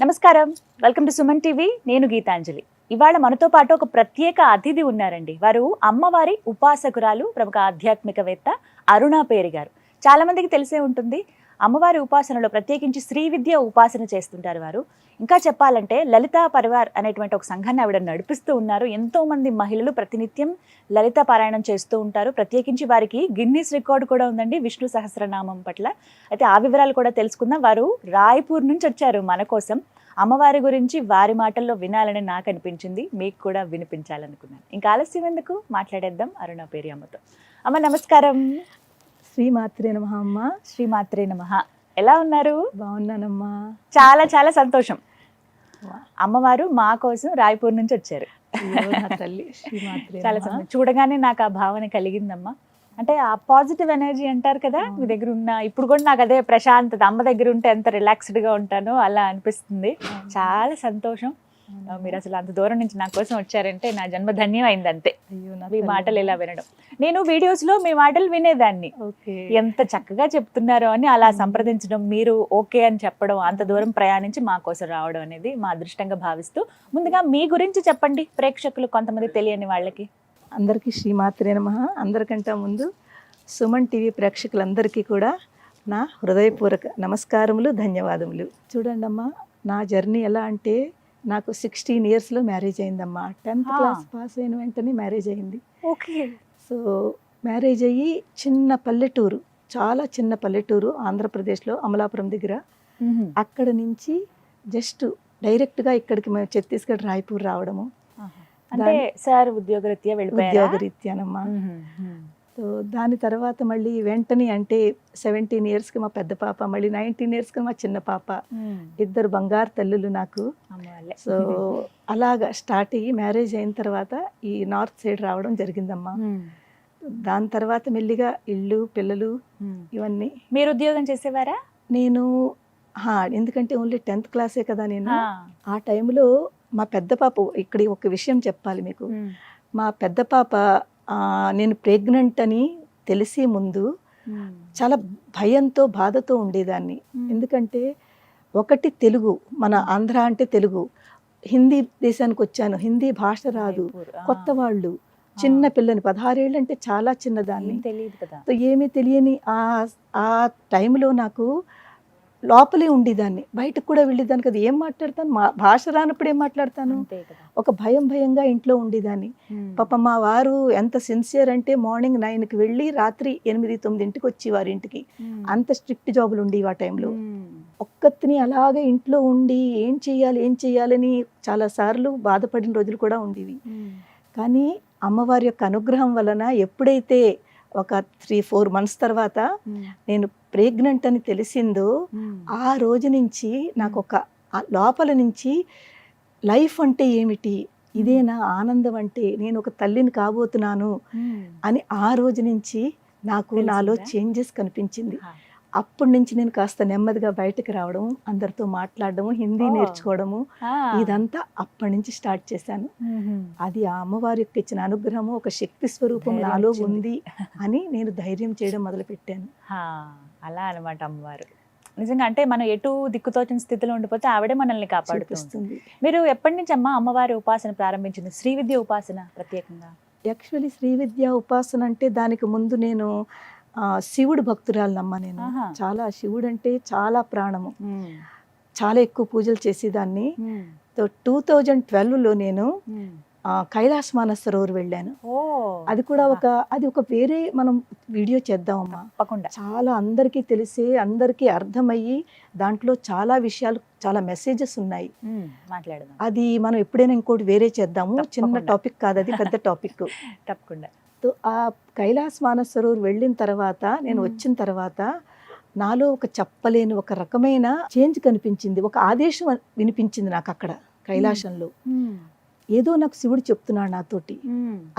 నమస్కారం, welcome to Suman TV. నేను గీతాంజలి. ఇవాళ మనతో పాటు ఒక ప్రత్యేక అతిథి ఉన్నారండి. వారు అమ్మవారి ఉపాసకురాలు, ప్రముఖ ఆధ్యాత్మికవేత్త అరుణా పేరి గారు. చాలా మందికి తెలిసే ఉంటుంది. అమ్మవారి ఉపాసనలో ప్రత్యేకించి శ్రీ విద్య ఉపాసన చేస్తుంటారు వారు. ఇంకా చెప్పాలంటే లలితా పరివార్ అనేటువంటి ఒక సంఘాన్ని ఆవిడ నడిపిస్తూ ఉన్నారు. ఎంతో మంది మహిళలు ప్రతినిత్యం లలిత పారాయణం చేస్తూ ఉంటారు. ప్రత్యేకించి వారికి గిన్నీస్ రికార్డు కూడా ఉందండి విష్ణు సహస్రనామం పట్ల. అయితే ఆ వివరాలు కూడా తెలుసుకుందాం. వారు రాయ్పూర్ నుంచి వచ్చారు మన కోసం. అమ్మవారి గురించి వారి మాటల్లో వినాలని నాకు అనిపించింది, మీకు కూడా వినిపించాలనుకున్నాను. ఇంకా ఆలస్యం ఎందుకు, మాట్లాడేద్దాం అరుణా పేరి అమ్మతో. అమ్మ నమస్కారం. శ్రీమాత్రే నమః అమ్మ. శ్రీమాత్రే నమః. ఎలా ఉన్నారు? బాగున్నానమ్మా. చాలా చాలా సంతోషం. అమ్మవారు మా కోసం రాయ్పూర్ నుంచి వచ్చారు. తల్లి శ్రీమాత్రే చాలా సంతోషం. చూడగానే నాకు ఆ భావన కలిగిందమ్మా. అంటే ఆ పాజిటివ్ ఎనర్జీ అంటారు కదా, మీ దగ్గర ఉన్న ఇప్పుడు కూడా నాకు అదే ప్రశాంతత. అమ్మ దగ్గర ఉంటే ఎంత రిలాక్స్డ్ గా ఉంటానో అలా అనిపిస్తుంది. చాలా సంతోషం. మీరు అసలు అంత దూరం నుంచి నా కోసం వచ్చారంటే నా జన్మ ధన్యం అయింది అంతే. మీ మాటలు ఇలా వినడం. నేను వీడియోస్ లో మీ మాటలు వినేదాన్ని, ఎంత చక్కగా చెప్తున్నారో అని అలా సంప్రదించడం, మీరు ఓకే అని చెప్పడం, అంత దూరం ప్రయాణించి మా కోసం రావడం అనేది మా అదృష్టంగా భావిస్తూ, ముందుగా మీ గురించి చెప్పండి ప్రేక్షకులు, కొంతమంది తెలియని వాళ్ళకి. అందరికీ శ్రీమాత్రే నమః. అందరికంటే ముందు సుమన్ టీవీ ప్రేక్షకులందరికీ కూడా నా హృదయపూర్వక నమస్కారములు, ధన్యవాదములు. చూడండి అమ్మా, నా జర్నీ ఎలా అంటే, నాకు 16 ఇయర్స్లో మ్యారేజ్ అయిందమ్మా. 10th క్లాస్ పాస్ అయిన వెంటనే మ్యారేజ్ అయింది. ఓకే. సో మ్యారేజ్ అయ్యి చిన్న పల్లెటూరు, చాలా చిన్న పల్లెటూరు ఆంధ్రప్రదేశ్లో, అమలాపురం దగ్గర. అక్కడ నుంచి జస్ట్ డైరెక్ట్గా ఇక్కడికి మేము ఛత్తీస్గఢ్ రాయ్పూర్ రావడము. అంటే సార్ ఉద్యోగరీత్యా వెళ్ళిపోయారా? ఉద్యోగరీత్యానమ్మా. సో దాని తర్వాత మళ్ళీ వెంటనే అంటే 17 ఇయర్స్కి మా పెద్ద పాప, మళ్ళీ 19 ఇయర్స్కి మా చిన్న పాప. ఇద్దరు బంగారు తల్లులు నాకు. సో అలాగా స్టార్ట్ అయ్యి మ్యారేజ్ అయిన తర్వాత ఈ నార్త్ సైడ్ రావడం జరిగిందమ్మా. దాని తర్వాత మెల్లిగా ఇల్లు, పిల్లలు ఇవన్నీ. మీరు ఉద్యోగం చేసేవారా? నేను ఎందుకంటే ఓన్లీ 10th క్లాసే కదా నేను. ఆ టైంలో మా పెద్ద పాప, ఇక్కడ ఒక విషయం చెప్పాలి మీకు. మా పెద్ద పాప నేను ప్రెగ్నెంట్ అని తెలిసే ముందు చాలా భయంతో, బాధతో ఉండేదాన్ని. ఎందుకంటే ఒకటి తెలుగు, మన ఆంధ్ర అంటే తెలుగు, హిందీ దేశానికి వచ్చాను, హిందీ భాష రాదు, కొత్త వాళ్ళు, చిన్న పిల్లని, 16 ఏళ్ళు అంటే చాలా చిన్నదాన్ని, తెలియదు కదా. ఏమీ తెలియని ఆ టైంలో నాకు లోపలే ఉండేదాన్ని, బయటకు కూడా వెళ్ళేదాన్ని కదా. ఏం మాట్లాడతాను, మా భాష రానప్పుడు ఏం మాట్లాడతాను, ఒక భయంగా ఇంట్లో ఉండేదాన్ని. పాప మా వారు ఎంత సిన్సియర్ అంటే, మార్నింగ్ 9కి వెళ్ళి రాత్రి 8-9 వచ్చేవారు ఇంటికి. అంత స్ట్రిక్ట్ జాబులు ఉండేవి ఆ టైంలో. ఒక్కతిని అలాగే ఇంట్లో ఉండి ఏం చేయాలని చాలాసార్లు బాధపడిన రోజులు కూడా ఉండేవి. కానీ అమ్మవారి యొక్క అనుగ్రహం వలన ఎప్పుడైతే ఒక 3-4 మంత్స్ తర్వాత నేను ప్రెగ్నెంట్ అని తెలిసిందో, ఆ రోజు నుంచి నాకు ఒక లోపల నుంచి లైఫ్ అంటే ఏమిటి, ఇదేనా ఆనందం అంటే, నేను ఒక తల్లిని కాబోతున్నాను అని ఆ రోజు నుంచి నాకు నాలో చేంజెస్ కనిపించింది. అప్పటి నుంచి నేను కాస్త నెమ్మదిగా బయటకు రావడం, అందరితో మాట్లాడడము, హిందీ నేర్చుకోవడము, ఇదంతా అప్పటి నుంచి స్టార్ట్ చేశాను. అది ఆ అమ్మవారి యొక్క ఇచ్చిన అనుగ్రహము, ఒక శక్తి స్వరూపం నాలో ఉంది అని నేను ధైర్యం చేయడం మొదలుపెట్టాను. అలా అనమాట అమ్మవారు. నిజంగా అంటే మనం ఎటు దిక్కుతోచిన స్థితిలో ఉండిపోతే ఆవిడే మనల్ని కాపాడుతుంది. మీరు ఎప్పటి నుంచి అమ్మవారి ఉపాసన ప్రారంభించింది, శ్రీ విద్య ఉపాసన ప్రత్యేకంగా? యాక్చువల్లీ శ్రీ విద్య ఉపాసన అంటే దానికి ముందు నేను శివుడు భక్తురాలనమ్మా. నేను చాలా, శివుడు అంటే చాలా ప్రాణము, చాలా ఎక్కువ పూజలు చేసేదాన్ని. 2012లో నేను కైలాస మానసరోవర్ వెళ్ళాను. అది కూడా అది ఒక వేరే మనం వీడియో చేద్దామమ్మా. చాలా అందరికీ తెలిసే, అందరికీ అర్థమయ్యి, దాంట్లో చాలా విషయాలు, చాలా మెసేజెస్ ఉన్నాయి. అది మనం ఎప్పుడైనా ఇంకోటి వేరే చేద్దాము. చిన్న టాపిక్ కాదు అది, పెద్ద టాపిక్. తప్పకుండా. ఆ కైలాస మానసరోవర్ వెళ్ళిన తర్వాత, నేను వచ్చిన తర్వాత నాలో ఒక చెప్పలేని ఒక రకమైన చేంజ్ కనిపించింది. ఒక ఆదేశం వినిపించింది నాకు అక్కడ కైలాసంలో. ఏదో నాకు శివుడు చెప్తున్నాడు నాతోటి.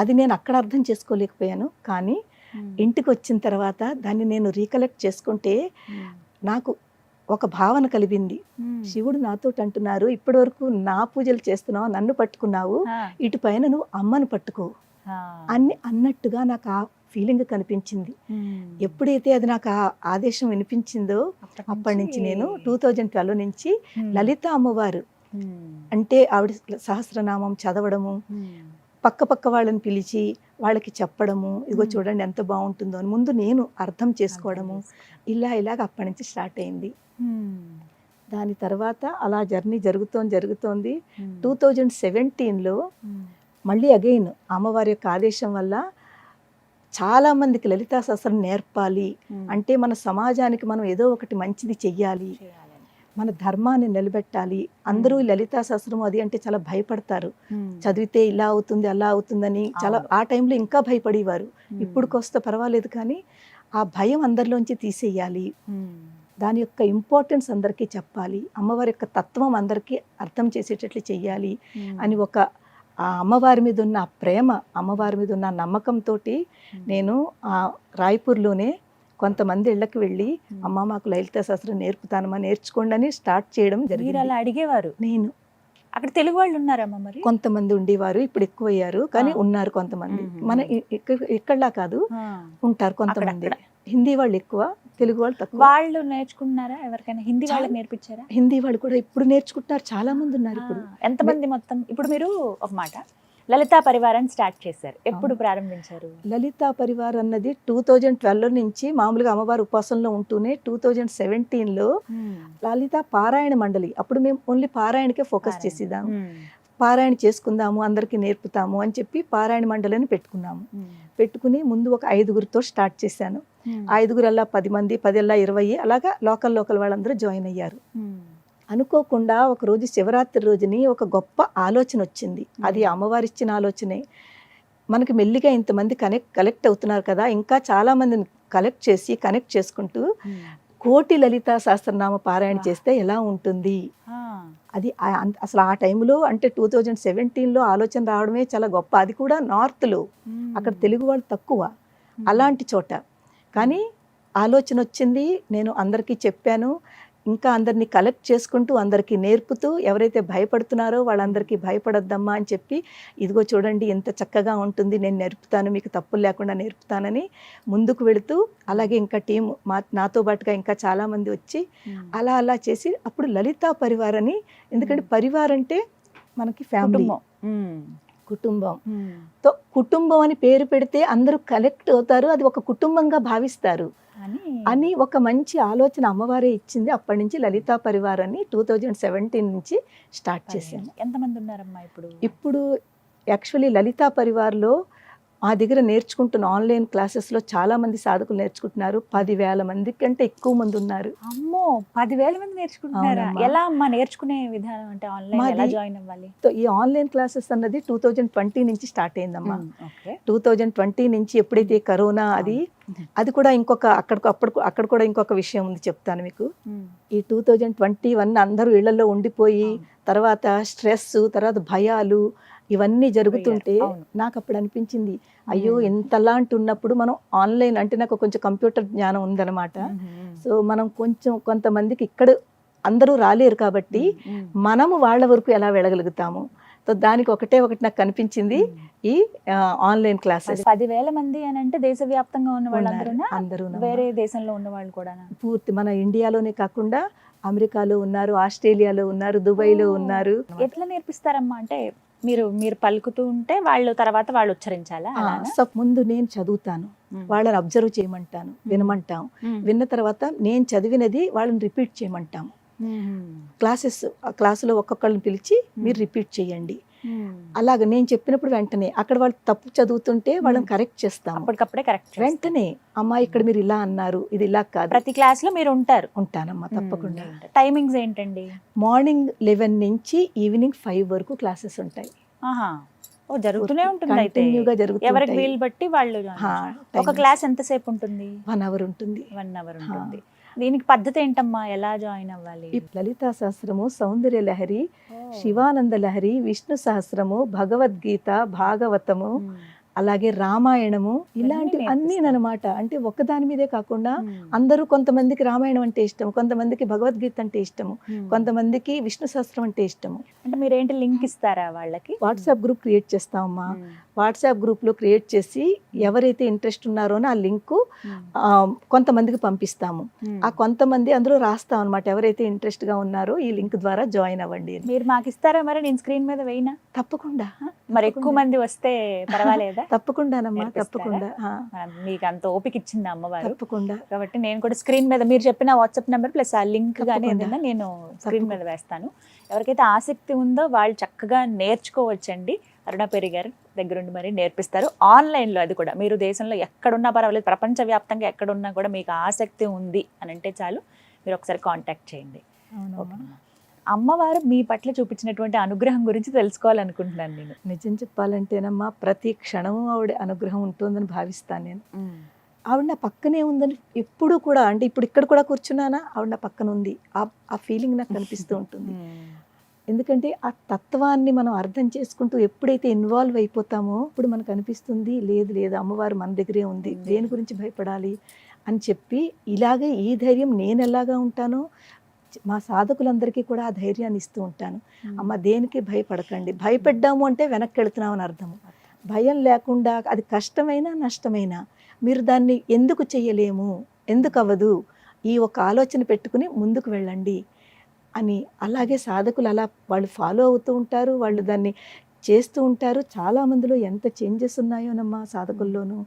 అది నేను అక్కడ అర్థం చేసుకోలేకపోయాను. కానీ ఇంటికి వచ్చిన తర్వాత దాన్ని నేను రీకలెక్ట్ చేసుకుంటే నాకు ఒక భావన కలిగింది. శివుడు నాతో అంటున్నారు, ఇప్పటి వరకు నా పూజలు చేస్తున్నావు, నన్ను పట్టుకున్నావు, ఇటు పైన నువ్వు అమ్మను పట్టుకో. అన్ని అన్నట్టుగా నాకు ఆ ఫీలింగ్ కనిపించింది. ఎప్పుడైతే అది నాకు ఆ ఆదేశం వినిపించిందో అప్పటి నుంచి నేను 2012 నుంచి లలిత అమ్మవారు అంటే ఆవిడ సహస్రనామం చదవడము, పక్క వాళ్ళని పిలిచి వాళ్ళకి చెప్పడము, ఇదిగో చూడండి ఎంత బాగుంటుందో అని ముందు నేను అర్థం చేసుకోవడము, ఇలాగ అప్పటి నుంచి స్టార్ట్ అయింది. దాని తర్వాత అలా జర్నీ జరుగుతోంది. 2017లో మళ్ళీ అగైన్ అమ్మవారి యొక్క ఆదేశం వల్ల చాలా మందికి లలితా సహస్రం నేర్పాలి అంటే మన సమాజానికి మనం ఏదో ఒకటి మంచిది చెయ్యాలి, మన ధర్మాన్ని నిలబెట్టాలి. అందరూ లలితా సహస్రం అది అంటే చాలా భయపడతారు, చదివితే ఇలా అవుతుంది అలా అవుతుందని చాలా ఆ టైంలో ఇంకా భయపడేవారు. ఇప్పుడుకొస్తే పర్వాలేదు కానీ ఆ భయం అందరిలోంచి తీసేయాలి, దాని యొక్క ఇంపార్టెన్స్ అందరికీ చెప్పాలి, అమ్మవారి యొక్క తత్వం అందరికీ అర్థం చేసేటట్లు చెయ్యాలి అని ఒక ఆ అమ్మవారి మీద ఉన్న ప్రేమ, అమ్మవారి మీద ఉన్న నమ్మకంతో నేను ఆ రాయ్పూర్లోనే కొంతమంది ఇళ్ళకి వెళ్ళి అమ్మ మాకు లలితా సహస్రం నేర్పుతానమ్మా, నేర్చుకోండి అని స్టార్ట్ చేయడం జరిగింది. అలా అడిగేవారు? నేను అక్కడ తెలుగు వాళ్ళు ఉన్నారమ్మా? మరి కొంతమంది ఉండేవారు, ఇప్పుడు ఎక్కువ అయ్యారు కానీ ఉన్నారు కొంతమంది. మన ఇక్కడలా కాదు, ఉంటారు కొంతమంది. హిందీ వాళ్ళు ఎక్కువ, తెలుగు వాళ్ళు తక్కువ. వాళ్ళు నేర్చుకుంటున్నారా? ఎవరికైనా హిందీ వాళ్ళకి నేర్పించారా? హిందీ వాళ్ళు కూడా ఇప్పుడు నేర్చుకుంటున్నారు, చాలా మంది ఉన్నారు. ఇప్పుడు ఎంతమంది మొత్తం? ఇప్పుడు మీరు ఒక మాట లలితా పరివారాన్ని స్టార్ట్ చేశారు, ఎప్పుడు ప్రారంభించారు? లలితా పరివార్ అన్నది 2012 నుంచి మామూలుగా అమ్మవారి ఉపాసనలో ఉంటూనే 2017లో లలితా పారాయణ మండలి, అప్పుడు మేము ఓన్లీ పారాయణకే ఫోకస్ చేసేదాము. పారాయణ చేసుకుందాము, అందరికీ నేర్పుతాము అని చెప్పి పారాయణ మండలిని పెట్టుకున్నాము. పెట్టుకుని ముందు ఒక 5గురితో స్టార్ట్ చేశాను. 5గురల్లా 10 మంది, 10 20 అలాగా లోకల్ వాళ్ళందరూ జాయిన్ అయ్యారు. అనుకోకుండా ఒక రోజు శివరాత్రి రోజుని ఒక గొప్ప ఆలోచన వచ్చింది. అది అమ్మవారి ఇచ్చిన ఆలోచనే. మనకి మెల్లిగా ఇంతమంది కలెక్ట్ అవుతున్నారు కదా, ఇంకా చాలా మందిని కనెక్ట్ చేసుకుంటూ 1,000,000 లలితా సహస్రనామ పారాయణ చేస్తే ఎలా ఉంటుంది అది. అసలు ఆ టైంలో అంటే 2017లో ఆలోచన రావడమే చాలా గొప్ప. అది కూడా నార్త్లో, అక్కడ తెలుగు వాళ్ళు తక్కువ అలాంటి చోట. కానీ ఆలోచన వచ్చింది, నేను అందరికీ చెప్పాను. ఇంకా అందరినీ కలెక్ట్ చేసుకుంటూ అందరికీ నేర్పుతూ, ఎవరైతే భయపడుతున్నారో వాళ్ళందరికీ భయపడొద్దమ్మా అని చెప్పి, ఇదిగో చూడండి ఎంత చక్కగా ఉంటుంది, నేను నేర్పుతాను, మీకు తప్పులు లేకుండా నేర్పుతానని ముందుకు వెళుతూ, అలాగే ఇంకా టీం నాతో పాటుగా ఇంకా చాలామంది వచ్చి అలా చేసి అప్పుడు లలితా పరివార్ అని, ఎందుకంటే పరివార్ అంటే మనకి ఫ్యామిలీ, కుటుంబం. కుటుంబం అని పేరు పెడితే అందరూ కలెక్ట్ అవుతారు, అది ఒక కుటుంబంగా భావిస్తారు అని ఒక మంచి ఆలోచన అమ్మవారే ఇచ్చింది. అప్పటి నుంచి లలితా పరివార్ అని 2017 నుంచి స్టార్ట్ చేశాను. ఎంతమంది ఉన్నారమ్మా ఇప్పుడు? ఇప్పుడు యాక్చువల్లీ లలితా పరివార్లో మా దగ్గర నేర్చుకుంటున్న ఆన్లైన్ క్లాసెస్లో చాలా మంది సాధకులు నేర్చుకుంటున్నారు. 10,000 మంది కంటే ఎక్కువ మంది ఉన్నారు. అమ్మో, 10,000 మంది నేర్చుకుంటున్నారా? ఎలా అమ్మా నేర్చుకునే విధానం? అంటే ఆన్లైన్ ఎలా జాయిన్ అవ్వాలి? ఈ ఆన్లైన్ క్లాసెస్ అన్నది 2020 నుంచి స్టార్ట్ అయిందమ్మా. 2020 నుంచి ఎప్పుడైతే కరోనా అది కూడా ఇంకొక అక్కడ కూడా ఇంకొక విషయం ఉంది, చెప్తాను మీకు. ఈ 2021 అందరూ ఇళ్లలో ఉండిపోయి తర్వాత స్ట్రెస్, తర్వాత భయాలు ఇవన్నీ జరుగుతుంటే నాకు అప్పుడు అనిపించింది, అయ్యో ఇంతలాంటి ఉన్నప్పుడు మనం ఆన్లైన్ అంటే, నాకు కొంచెం కంప్యూటర్ జ్ఞానం ఉందన్నమాట. సో మనం కొంతమందికి ఇక్కడ అందరూ రాలేరు కాబట్టి మనము వాళ్ళ వరకు ఎలా వెళ్ళగలుగుతాము. సో దానికి ఒకటి నాకు కనిపించింది ఈ ఆన్లైన్ క్లాసెస్. 10,000 మంది అని అంటే దేశవ్యాప్తంగా ఉన్న వాళ్ళందరూ, వేరే దేశంలో ఉన్న వాళ్ళు కూడా? పూర్తి మన ఇండియాలోనే కాకుండా అమెరికాలో ఉన్నారు, ఆస్ట్రేలియాలో ఉన్నారు, దుబాయ్లో ఉన్నారు. ఎట్లా నేర్పిస్తారమ్మా? అంటే మీరు పలుకుతూ ఉంటే తర్వాత వాళ్ళు ఉచ్చరించాలా? ముందు నేను చదువుతాను, వాళ్ళని అబ్జర్వ్ చేయమంటాను, వినమంటాం. విన్న తర్వాత నేను చదివినది వాళ్ళని రిపీట్ చేయమంటాము. క్లాసులో ఒక్కొక్కళ్ళని పిలిచి మీరు రిపీట్ చేయండి. అలాగే నేను చెప్పినప్పుడు వెంటనే అక్కడ వాళ్ళు తప్పు చదువుతుంటే వాళ్ళని కరెక్ట్ చేస్తాం. అప్పటికప్పుడే కరెక్ట్ వెంటనే, అమ్మా ఇక్కడ మీరు ఇలా అన్నారు, ఇది ఇలా కాదు. ప్రతి క్లాస్ లో మీరు ఉంటానమ్మా తప్పకుండా. టైమింగ్స్ ఏంటండి? మార్నింగ్ 11 నుంచి ఈవినింగ్ 5 వరకు క్లాసెస్ ఉంటాయి. జరుగుతూనే ఉంటుంది, ఎవరికి వీలు బట్టి వాళ్ళు. ఒక క్లాస్ ఎంతసేపు ఉంటుంది? 1 అవర్ ఉంటుంది. 1 అవర్ ఉంటుంది. దీనికి పద్ధతి ఏంటమ్మా, ఎలా జాయిన్ అవ్వాలి? లలితా సహస్రము, సౌందర్య లహరి, శివానంద లహరి, విష్ణు సహస్రము, భగవద్గీత, భాగవతము, అలాగే రామాయణము, ఇలాంటివి అన్నీ అన్నమాట. అంటే ఒక్కదాని మీదే కాకుండా అందరూ, కొంతమందికి రామాయణం అంటే ఇష్టం, కొంతమందికి భగవద్గీత అంటే ఇష్టము, కొంతమందికి విష్ణు సహస్రం అంటే ఇష్టము. అంటే మీరేంటి లింక్ ఇస్తారా వాళ్ళకి? వాట్సాప్ గ్రూప్ క్రియేట్ చేస్తామమ్మా. వాట్సాప్ గ్రూప్లో క్రియేట్ చేసి ఎవరైతే ఇంట్రెస్ట్ ఉన్నారో ఆ లింకు కొంతమందికి పంపిస్తాము. ఆ కొంతమంది అందులో రాస్తాం అనమాట, ఎవరైతే ఇంట్రెస్ట్గా ఉన్నారో ఈ లింక్ ద్వారా జాయిన్ అవ్వండి అని. మీరు మాకు ఇస్తారా మరి? నేను స్క్రీన్ మీద వేయినా? తప్పకుండా మరి ఎక్కువ మంది వస్తే పర్వాలేదా? తప్పకుండానమ్మా, తప్పకుండా. మీకు అంత ఓపిక ఇచ్చింది అమ్మవారు తప్పకుండా. కాబట్టి నేను కూడా స్క్రీన్ మీద మీరు చెప్పిన వాట్సాప్ నెంబర్ ప్లస్ ఆ లింక్ కానీ తప్పకుండా. ఏదైనా నేను స్క్రీన్ మీద వేస్తాను. ఎవరికైతే ఆసక్తి ఉందో వాళ్ళు చక్కగా నేర్చుకోవచ్చండి. అరుణ పేరి గారు దగ్గరుండి మరి నేర్పిస్తారు ఆన్లైన్లో. అది కూడా మీరు దేశంలో ఎక్కడున్నా పర్వాలేదు, ప్రపంచవ్యాప్తంగా ఎక్కడున్నా కూడా మీకు ఆసక్తి ఉంది అని అంటే చాలు మీరు ఒకసారి కాంటాక్ట్ చేయండి. ఓకేనా? అమ్మవారు మీ పట్ల చూపించినటువంటి అనుగ్రహం గురించి తెలుసుకోవాలనుకుంటున్నాను నేను. నిజం చెప్పాలంటేనమ్మా, ప్రతి క్షణము ఆవిడ అనుగ్రహం ఉంటుందని భావిస్తాను నేను. ఆవిడ నా పక్కనే ఉందని ఎప్పుడు కూడా, అంటే ఇప్పుడు ఇక్కడ కూడా కూర్చున్నానా ఆవిడ నా పక్కన ఉంది, ఆ ఫీలింగ్ నాకు కనిపిస్తూ ఉంటుంది. ఎందుకంటే ఆ తత్వాన్ని మనం అర్థం చేసుకుంటూ ఎప్పుడైతే ఇన్వాల్వ్ అయిపోతామో ఇప్పుడు మనకు అనిపిస్తుంది, లేదు లేదు అమ్మవారు మన దగ్గరే ఉంది, దేని గురించి భయపడాలి అని చెప్పి, ఇలాగే ఈ ధైర్యం నేను ఎలాగా ఉంటానో మా సాధకులందరికీ కూడా ఆ ధైర్యాన్ని ఇస్తూ ఉంటాను. అమ్మ దేనికి భయపడకండి, భయపడ్డాము అంటే వెనక్కి వెళుతున్నామని అర్థము. భయం లేకుండా అది కష్టమైనా నష్టమైనా మీరు దాన్ని ఎందుకు చెయ్యలేము, ఎందుకు అవ్వదు, ఈ ఒక ఆలోచన పెట్టుకుని ముందుకు వెళ్ళండి అని. అలాగే సాధకులు అలా వాళ్ళు ఫాలో అవుతూ ఉంటారు, వాళ్ళు దాన్ని చేస్తూ ఉంటారు. చాలామందిలో ఎంత చేంజెస్ ఉన్నాయోనమ్మా సాధకుల్లోనూ.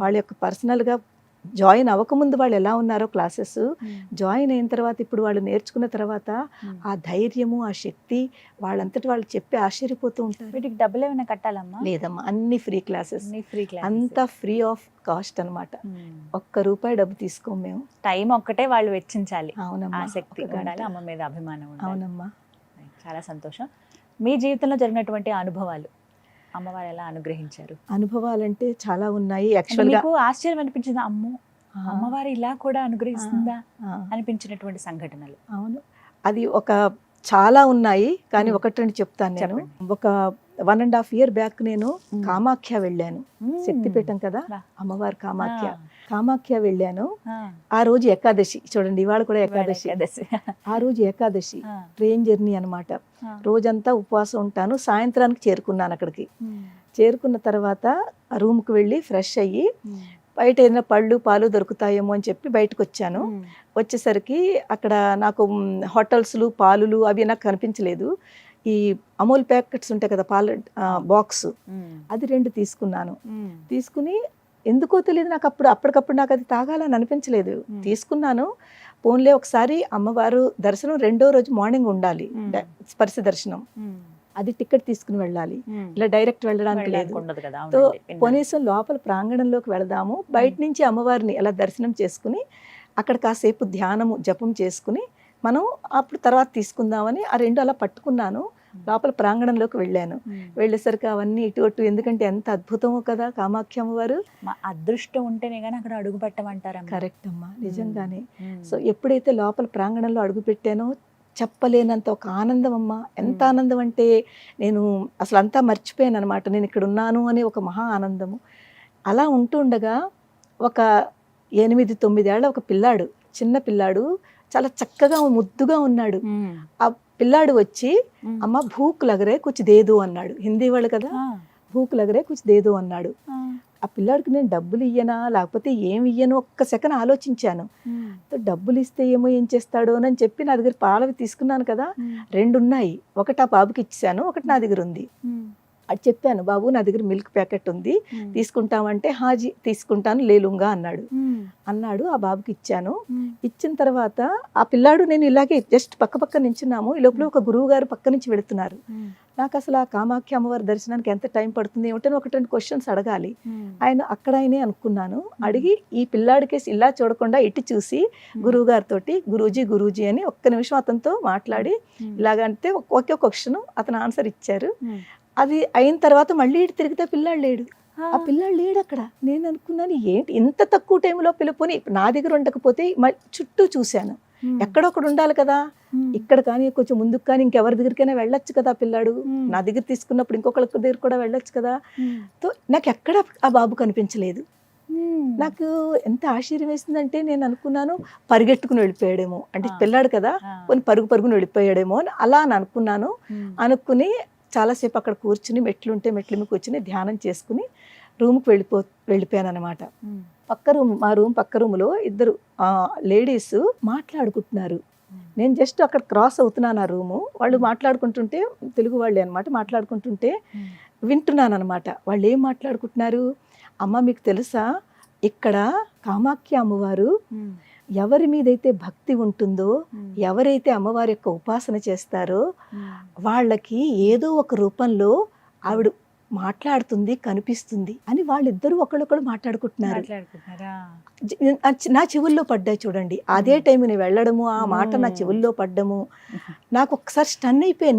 వాళ్ళ యొక్క పర్సనల్గా జాయిన్ అవ్వకముందు వాళ్ళు ఎలా ఉన్నారో క్లాసెస్, జాయిన్ అయిన తర్వాత ఇప్పుడు వాళ్ళు నేర్చుకున్న తర్వాత ఆ ధైర్యము, ఆ శక్తి వాళ్ళంతటి వాళ్ళు చెప్పి ఆశ్చర్యపోతూ ఉంటారు. వీటికి డబ్బులు ఏమైనా కట్టాలమ్మా? లేదమ్మా, అన్ని ఫ్రీ క్లాసెస్, అంతా ఫ్రీ ఆఫ్ కాస్ట్ అనమాట. ₹1 డబ్బు తీసుకోం మేము. టైం ఒక్కటే వాళ్ళు వెచ్చించాలి. అవునమ్మా, ఆసక్తి ఉండాలి, అమ్మ మీద అభిమానం ఉండాలి. అవునమ్మా. చాలా సంతోషం. మీ జీవితంలో జరిగినటువంటి అనుభవాలు, అమ్మవారు ఎలా అనుగ్రహించారు? అనుభవాలంటే చాలా ఉన్నాయి. యాక్చువల్గా మీకు ఆశ్చర్యం అనిపించింది, అమ్మో అమ్మవారు ఇలా కూడా అనుగ్రహిస్తుందా అనిపించినటువంటి సంఘటనలు? అవును, అది చాలా ఉన్నాయి కానీ ఒకటి రెండు చెప్తాను నేను. ఒక 1.5 year బ్యాక్ నేను కామాఖ్య వెళ్ళాను. శక్తిపీఠం కదా అమ్మవారు కామాఖ్య వెళ్ళాను. ఆ రోజు ఏకాదశి, చూడండి ఇవాళ కూడా ఏకాదశి. ఆ రోజు ఏకాదశి ట్రైన్ జర్నీ అనమాట. రోజంతా ఉపవాసం ఉంటాను. సాయంత్రానికి చేరుకున్నాను అక్కడికి. చేరుకున్న తర్వాత రూమ్కి వెళ్ళి ఫ్రెష్ అయ్యి బయట ఏదైనా పళ్ళు పాలు దొరుకుతాయేమో అని చెప్పి బయటకు వచ్చాను. వచ్చేసరికి అక్కడ నాకు హోటల్స్లు పాలులు అవి నాకు కనిపించలేదు. ఈ అమూల్ ప్యాకెట్స్ ఉంటాయి కదా పాల బాక్స్, అది 2 తీసుకున్నాను. తీసుకుని ఎందుకో తెలియదు నాకు అప్పటికప్పుడు నాకు అది తాగాలని అనిపించలేదు. తీసుకున్నాను. పోన్లే ఒకసారి అమ్మవారు దర్శనం 2వ రోజు మార్నింగ్ ఉండాలి, స్పర్శ దర్శనం. అది టికెట్ తీసుకుని వెళ్ళాలి, ఇలా డైరెక్ట్ వెళ్ళడానికి లేదు. సో కనీసం లోపల ప్రాంగణంలోకి వెళదాము, బయట నుంచి అమ్మవారిని అలా దర్శనం చేసుకుని అక్కడ కాసేపు ధ్యానము జపం చేసుకుని మనం అప్పుడు తర్వాత తీసుకుందామని ఆ 2 అలా పట్టుకున్నాను. లోపల ప్రాంగణంలోకి వెళ్ళాను. వెళ్ళేసరికి అవన్నీ ఇటు అటు, ఎందుకంటే ఎంత అద్భుతమో కదా కామాఖ్య అమ్మవారు. అదృష్టం ఉంటేనే కానీ అక్కడ అడుగు పెట్టమంటారా? కరెక్ట్ అమ్మా, నిజంగానే. సో ఎప్పుడైతే లోపల ప్రాంగణంలో అడుగు పెట్టానో చెప్పలేనంత ఒక ఆనందం అమ్మా. ఎంత ఆనందం అంటే నేను అసలు అంతా మర్చిపోయాను అనమాట, నేను ఇక్కడ ఉన్నాను అని ఒక మహా ఆనందము. అలా ఉంటుండగా ఒక 8-9 ఏళ్ల ఒక పిల్లాడు, చిన్న పిల్లాడు, చాలా చక్కగా ముద్దుగా ఉన్నాడు. ఆ పిల్లాడు వచ్చి అమ్మ భూక్ లగరే కుచ్ దేదు అన్నాడు. హిందీ వాళ్ళు కదా, భూక్ లగరే కుచ్ దేదు అన్నాడు. ఆ పిల్లాడికి నేను డబ్బులు ఇయ్యనా లేకపోతే ఏమి ఇయ్యను ఒక్క సెకండ్ ఆలోచించాను. డబ్బులు ఇస్తే ఏమో ఏం చేస్తాడో అని చెప్పి నా దగ్గర పాలవి తీసుకున్నాను కదా, 2 ఉన్నాయి. ఒకటి ఆ బాబుకి ఇచ్చాను, ఒకటి నా దగ్గర ఉంది. అది చెప్పాను, బాబు నా దగ్గర మిల్క్ ప్యాకెట్ ఉంది తీసుకుంటామంటే, హాజీ తీసుకుంటాను లేలుంగా అన్నాడు. ఆ బాబుకి ఇచ్చాను. ఇచ్చిన తర్వాత ఆ పిల్లాడు నేను ఇలాగే జస్ట్ పక్క నించున్నాము. ఈ లోపల ఒక గురువు గారు పక్క నుంచి వెళుతున్నారు. నాకు అసలు ఆ కామాఖ్య అమ్మవారి దర్శనానికి ఎంత టైం పడుతుంది ఏమిటని 1-2 క్వశ్చన్స్ అడగాలి. ఆయనే అనుకున్నాను. అడిగి ఈ పిల్లాడికేసి ఇలా చూడకుండా ఇటు చూసి గురువు గారితో గురూజీ అని ఒక్క నిమిషం అతనితో మాట్లాడి ఇలాగంటే ఒకే క్వశ్చన్ అతను ఆన్సర్ ఇచ్చారు. అది అయిన తర్వాత మళ్ళీ ఇటు తిరిగితే పిల్లాడు లేడు. ఆ పిల్లాడు లేడు అక్కడ. నేను అనుకున్నాను ఏంటి ఇంత తక్కువ టైంలో పిలుపుని, నా దగ్గర ఉండకపోతే చుట్టూ చూశాను, ఎక్కడొక్కడ ఉండాలి కదా, ఇక్కడ కానీ కొంచెం ముందుకు కానీ ఇంకెవరి దగ్గరికైనా వెళ్ళొచ్చు కదా పిల్లాడు. నా దగ్గర తీసుకున్నప్పుడు ఇంకొకరి దగ్గర కూడా వెళ్ళొచ్చు కదా. తో నాకు ఎక్కడ ఆ బాబు కనిపించలేదు. నాకు ఎంత ఆశ్చర్యం వేసిందంటే నేను అనుకున్నాను పరిగెట్టుకుని వెళ్ళిపోయాడేమో, అంటే పిల్లాడు కదా కొన్ని పరుగుని వెళ్ళిపోయాడేమో అని అలా అని అనుకున్నాను. అనుకుని చాలాసేపు అక్కడ కూర్చుని మెట్లుంటే మెట్ల మీద కూర్చుని ధ్యానం చేసుకుని రూమ్కి వెళ్ళిపోయాను అనమాట. మా రూమ్ పక్క రూమ్లో ఇద్దరు లేడీస్ మాట్లాడుకుంటున్నారు. నేను జస్ట్ అక్కడ క్రాస్ అవుతున్నాను ఆ రూము. వాళ్ళు మాట్లాడుకుంటుంటే, తెలుగు వాళ్ళే అనమాట, మాట్లాడుకుంటుంటే వింటున్నాను అనమాట. వాళ్ళు ఏం మాట్లాడుకుంటున్నారు, అమ్మ మీకు తెలుసా ఇక్కడ కామాఖ్య అమ్మవారు ఎవరి మీదైతే భక్తి ఉంటుందో, ఎవరైతే అమ్మవారి యొక్క ఉపాసన చేస్తారో వాళ్ళకి ఏదో ఒక రూపంలో ఆవిడ మాట్లాడుతుంది, కనిపిస్తుంది అని వాళ్ళిద్దరూ ఒకళ్ళొకళ్ళు మాట్లాడుకుంటున్నారు. నా చెవుల్లో పడ్డాయి చూడండి. అదే టైం నేను వెళ్ళడము, ఆ మాట నా చెవుల్లో పడ్డము, నాకు ఒకసారి స్టన్ అయిపోయాను.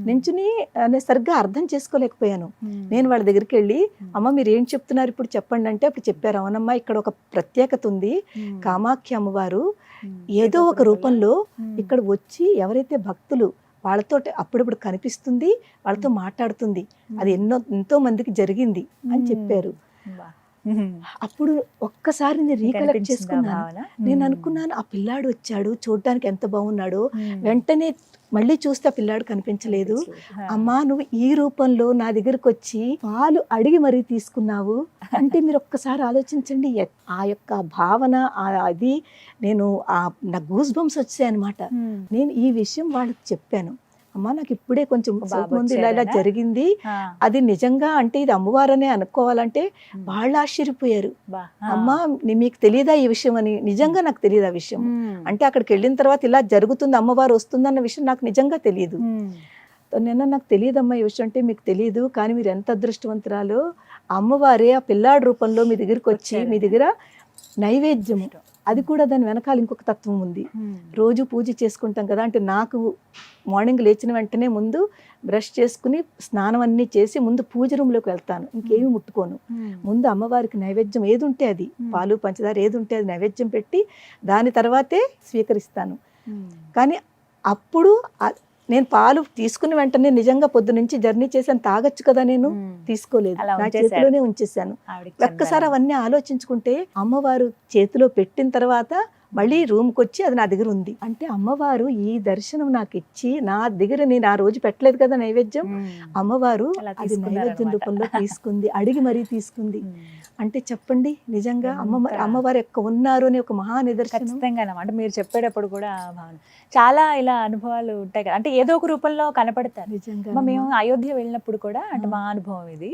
నించుని నేను సరిగ్గా అర్థం చేసుకోలేకపోయాను. నేను వాళ్ళ దగ్గరికి వెళ్ళి, అమ్మ మీరు ఏం చెప్తున్నారు ఇప్పుడు చెప్పండి అంటే, అప్పుడు చెప్పారు, అవునమ్మా ఇక్కడ ఒక ప్రత్యేకత ఉంది. కామాఖ్య అమ్మవారు ఏదో ఒక రూపంలో ఇక్కడ వచ్చి ఎవరైతే భక్తులు వాళ్ళతో అప్పుడప్పుడు కనిపిస్తుంది, వాళ్ళతో మాట్లాడుతుంది. అది ఎంతో మందికి జరిగింది అని చెప్పారు. అప్పుడు ఒక్కసారి నేను రీకలెక్ట్ చేసుకున్నాను. నేను అనుకున్నాను, ఆ పిల్లాడు వచ్చాడు, చూడడానికి ఎంత బాగున్నాడో. వెంటనే మళ్ళీ చూస్తే ఆ పిల్లాడు కనిపించలేదు. అమ్మా నువ్వు ఈ రూపంలో నా దగ్గరకు వచ్చి పాలు అడిగి మరీ తీసుకున్నావు అంటే మీరు ఒక్కసారి ఆలోచించండి. ఆ యొక్క భావన అది నేను నా గూస్ బంప్స్ వచ్చాయి అనమాట. నేను ఈ విషయం వాళ్ళకి చెప్పాను. అమ్మ నాకు ఇప్పుడే కొంచెం ముందు ఇలా జరిగింది, అది నిజంగా అంటే ఇది అమ్మవారనే అనుకోవాలంటే వాళ్ళు ఆశ్చర్యపోయారు. అమ్మా మీకు తెలియదా ఈ విషయం అని. నిజంగా నాకు తెలియదు ఆ విషయం. అంటే అక్కడికి వెళ్ళిన తర్వాత ఇలా జరుగుతుంది, అమ్మవారు వస్తుందన్న విషయం నాకు నిజంగా తెలియదు. నాకు తెలియదమ్మా ఈ విషయం అంటే. మీకు తెలియదు, కానీ మీరు ఎంత అదృష్టవంతురాలో, అమ్మవారే ఆ పిల్లాడి రూపంలో మీ దగ్గరికి వచ్చి మీ దగ్గర నైవేద్యం, అది కూడా దాని వెనకాల ఇంకొక తత్వం ఉంది. రోజు పూజ చేసుకుంటాం కదా, అంటే నాకు మార్నింగ్ లేచిన వెంటనే ముందు బ్రష్ చేసుకుని స్నానం అన్నీ చేసి ముందు పూజ రూమ్లోకి వెళ్తాను. ఇంకేమి ముట్టుకోను. ముందు అమ్మవారికి నైవేద్యం ఏది ఉంటే అది, పాలు పంచదార ఏది ఉంటే అది నైవేద్యం పెట్టి దాని తర్వాతే స్వీకరిస్తాను. కానీ అప్పుడు నేను పాలు తీసుకుని వెంటనే నిజంగా పొద్దు నుంచి జర్నీ చేశాను, తాగొచ్చు కదా, నేను తీసుకోలేదు, నా చేతిలోనే ఉంచేసాను. ఒక్కసారి అవన్నీ ఆలోచించుకుంటే అమ్మవారు చేతిలో పెట్టిన తర్వాత మళ్ళీ రూమ్కి వచ్చి అది నా దగ్గర ఉంది అంటే అమ్మవారు ఈ దర్శనం నాకు ఇచ్చి నా దగ్గర, నేను ఆ రోజు పెట్టలేదు కదా నైవేద్యం, అమ్మవారు అది నైవేద్యం రూపంలో తీసుకుంది, అడిగి మరీ తీసుకుంది. అంటే చెప్పండి, నిజంగా అమ్మవారు యొక్క ఉన్నారు అని ఒక మహా నిదర్శనం. ఖచ్చితంగా అంటే మీరు చెప్పేటప్పుడు కూడా భావన చాలా ఇలా అనుభవాలు ఉంటాయి కదా, అంటే ఏదో ఒక రూపంలో కనపడతారు. నిజంగా మేము అయోధ్య వెళ్ళినప్పుడు కూడా, అంటే మా అనుభవం ఇది,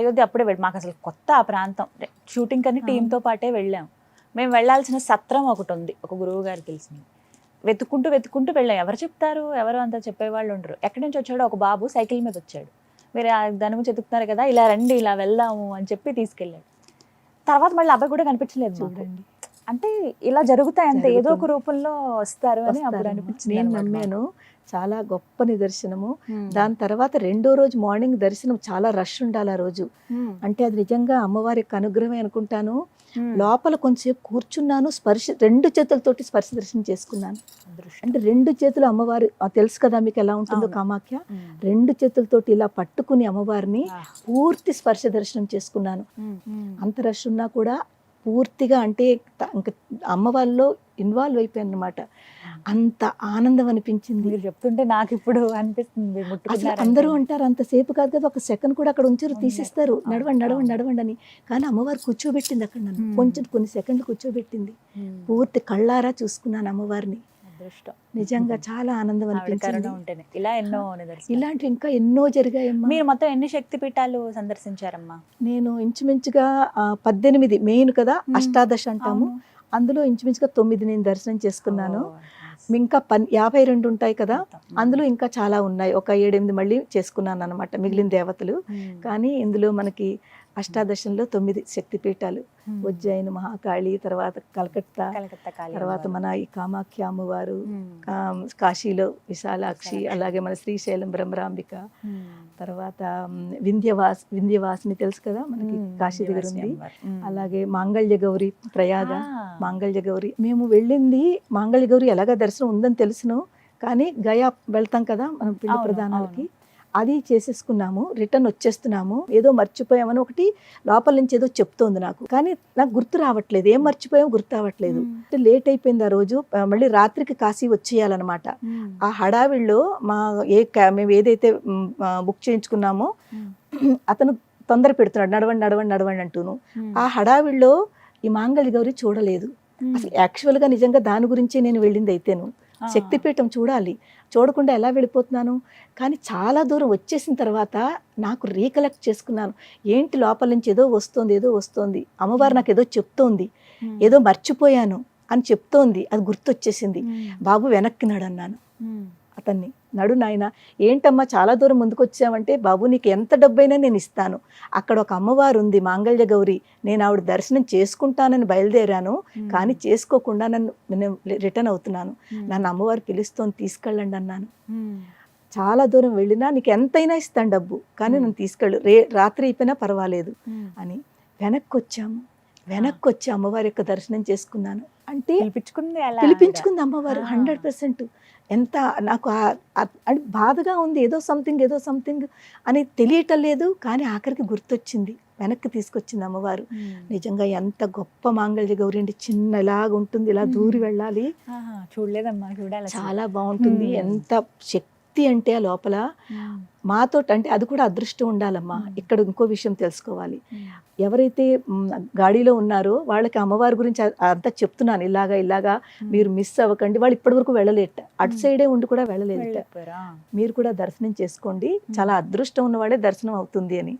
అయోధ్య అప్పుడే మాకు అసలు కొత్త ఆ ప్రాంతం, షూటింగ్ అని టీంతో పాటే వెళ్ళాం. మేము వెళ్ళాల్సిన సత్రం ఒకటి ఉంది, ఒక గురువు గారు తెలిసింది. వెతుక్కుంటూ వెళ్ళాం. ఎవరు చెప్తారు, ఎవరు అంత చెప్పేవాళ్ళు ఉండరు. ఎక్కడి నుంచి వచ్చాడో ఒక బాబు సైకిల్ మీద వచ్చాడు. మీరు దాని గురించి చెప్తున్నారు కదా, ఇలా రండి ఇలా వెళ్దాము అని చెప్పి తీసుకెళ్ళాడు. తర్వాత మళ్ళీ అబ్బాయి కూడా కనిపించలేదు చూడండి. అంటే ఇలా జరుగుతాయి అంతే, ఏదో ఒక రూపంలో వస్తారు అని అప్పుడు అనిపించింది. నేను నమ్మాను, చాలా గొప్ప నిదర్శనము. దాని తర్వాత రెండో రోజు మార్నింగ్ దర్శనం చాలా రష్ ఉండాలి ఆ రోజు. అంటే అది నిజంగా అమ్మవారి యొక్క అనుగ్రహమే అనుకుంటాను. లోపల కొంచెంసేపు కూర్చున్నాను, రెండు చేతులతోటి స్పర్శ దర్శనం చేసుకున్నాను. అంటే రెండు చేతులు అమ్మవారు తెలుసు కదా మీకు ఎలా ఉంటుందో కామాఖ్య, రెండు చేతులతోటి ఇలా పట్టుకుని అమ్మవారిని పూర్తి స్పర్శ దర్శనం చేసుకున్నాను. అంత రష్ ఉన్నా కూడా పూర్తిగా, అంటే ఇంకా అమ్మవారిలో ఇన్వాల్వ్ అయిపోయాను అనమాట. అంత ఆనందం అనిపించింది. మీరు చెప్తుంటే నాకు ఇప్పుడు అనిపిస్తుంది. అసలు అందరూ అంటారు అంతసేపు కాదు కదా, ఒక సెకండ్ కూడా అక్కడ ఉంచారు, తీసేస్తారు, నడవండి అని. కానీ అమ్మవారు కూర్చోబెట్టింది అక్కడ, నన్ను కొన్ని సెకండ్లు కూర్చోబెట్టింది. పూర్తి కళ్ళారా చూసుకున్నాను అమ్మవారిని. నిజంగా చాలా ఆనందం అనిపించింది. ఇలాంటివి ఇంకా ఎన్నో జరిగాయమ్మా. మీరు మొత్తం ఎన్ని శక్తి పీఠాలు సందర్శించారమ్మా? నేను ఇంచుమించుగా 18 మెయిన్ కదా, అష్టాదశ అంటాము, అందులో ఇంచుమించుగా 9 నేను దర్శనం చేసుకున్నాను. ఇంకా 52 ఉంటాయి కదా, అందులో ఇంకా చాలా ఉన్నాయి. ఒక 7-8 మళ్ళీ చేసుకున్నాను అనమాట, మిగిలిన దేవతలు. కానీ ఇందులో మనకి అష్టాదశంలో 9 శక్తిపీఠాలు, ఉజ్జయిని మహాకాళి, తర్వాత కలకత్తా, తర్వాత మన ఈ కామాఖ్య అమ్మవారు, కాశీలో విశాలాక్షి, అలాగే మన శ్రీశైలం బ్రహ్మరాంబిక, తర్వాత వింధ్యవాసిని తెలుసు కదా మనకి కాశీ దగ్గర ఉంది, అలాగే మాంగళ్య గౌరి ప్రయాగ, మాంగళ్య గౌరి. మేము వెళ్ళింది మాంగళ్య గౌరి ఎలాగా దర్శనం ఉందని తెలుసును, కానీ గయా వెళ్తాం కదా మనం పిండ ప్రదానాలకి, అది చేసేసుకున్నాము, రిటర్న్ వచ్చేస్తున్నాము. ఏదో మర్చిపోయామని ఒకటి లోపల నుంచి ఏదో చెప్తోంది నాకు, కానీ నాకు గుర్తు రావట్లేదు, ఏం మర్చిపోయామో గుర్తు రావట్లేదు. లేట్ అయిపోయింది ఆ రోజు, మళ్ళీ రాత్రికి కాశీ వచ్చేయాలన్నమాట. ఆ హడావిడిలో మేము ఏదైతే బుక్ చేయించుకున్నామో అతను తొందర పెడుతున్నాడు, నడవండి నడవండి నడవండి అంటూను. ఆ హడావిడిలో ఈ మాంగళ్య గౌరి చూడలేదు. అసలు యాక్చువల్గా నిజంగా దాని గురించి నేను వెళ్ళింది అయితేను శక్తిపీఠం చూడాలి, చూడకుండా ఎలా వెళ్ళిపోతున్నాను. కానీ చాలా దూరం వచ్చేసిన తర్వాత నాకు రీకలెక్ట్ చేసుకున్నాను, ఏంటి లోపల నుంచి ఏదో వస్తోంది, అమ్మవారు నాకు ఏదో చెప్తోంది, ఏదో మర్చిపోయాను అని చెప్తోంది, అది గుర్తొచ్చేసింది. బాబు వెనక్కి నడు అన్నాను అతన్ని. నడు నాయన. ఏంటమ్మా చాలా దూరం ముందుకు వచ్చామంటే, బాబు నీకు ఎంత డబ్బైనా నేను ఇస్తాను, అక్కడ ఒక అమ్మవారు ఉంది మాంగళ్య గౌరి, నేను ఆవిడ దర్శనం చేసుకుంటానని బయలుదేరాను, కానీ చేసుకోకుండా నేను రిటర్న్ అవుతున్నాను, నన్ను అమ్మవారు పిలుస్తోంది, తీసుకెళ్ళండి అన్నాను. చాలా దూరం వెళ్ళినా నీకు ఎంతైనా ఇస్తాను డబ్బు, కానీ నన్ను తీసుకెళ్ళు, రాత్రి అయిపోయినా పర్వాలేదు అని. వెనక్కి వచ్చి అమ్మవారి యొక్క దర్శనం చేసుకున్నాను. అంటే పిలిపించుకుంది అమ్మవారు 100%. ఎంత నాకు అంటే బాధగా ఉంది, ఏదో సంథింగ్ అని తెలియటం లేదు, కానీ ఆఖరికి గుర్తొచ్చింది, వెనక్కి తీసుకొచ్చింది అమ్మవారు. నిజంగా ఎంత గొప్ప మాంగళ్య గౌరి అండి, చిన్న ఇలాగ ఉంటుంది, ఇలా దూరి వెళ్ళాలి, చూడలేదమ్మా, చూడాలి, చాలా బాగుంటుంది. ఎంత శక్తి అంటే ఆ లోపల మాతో, అంటే అది కూడా అదృష్టం ఉండాలమ్మా. ఇక్కడ ఇంకో విషయం తెలుసుకోవాలి, ఎవరైతే గాడిలో ఉన్నారో వాళ్ళకి అమ్మవారి గురించి అంతా చెప్తున్నాను, ఇలాగా మీరు మిస్ అవ్వకండి. వాళ్ళు ఇప్పటి వరకు వెళ్ళలేట, అటు సైడే ఉండి కూడా వెళ్ళలేదు. మీరు కూడా దర్శనం చేసుకోండి, చాలా అదృష్టం ఉన్నవాడే దర్శనం అవుతుంది అని.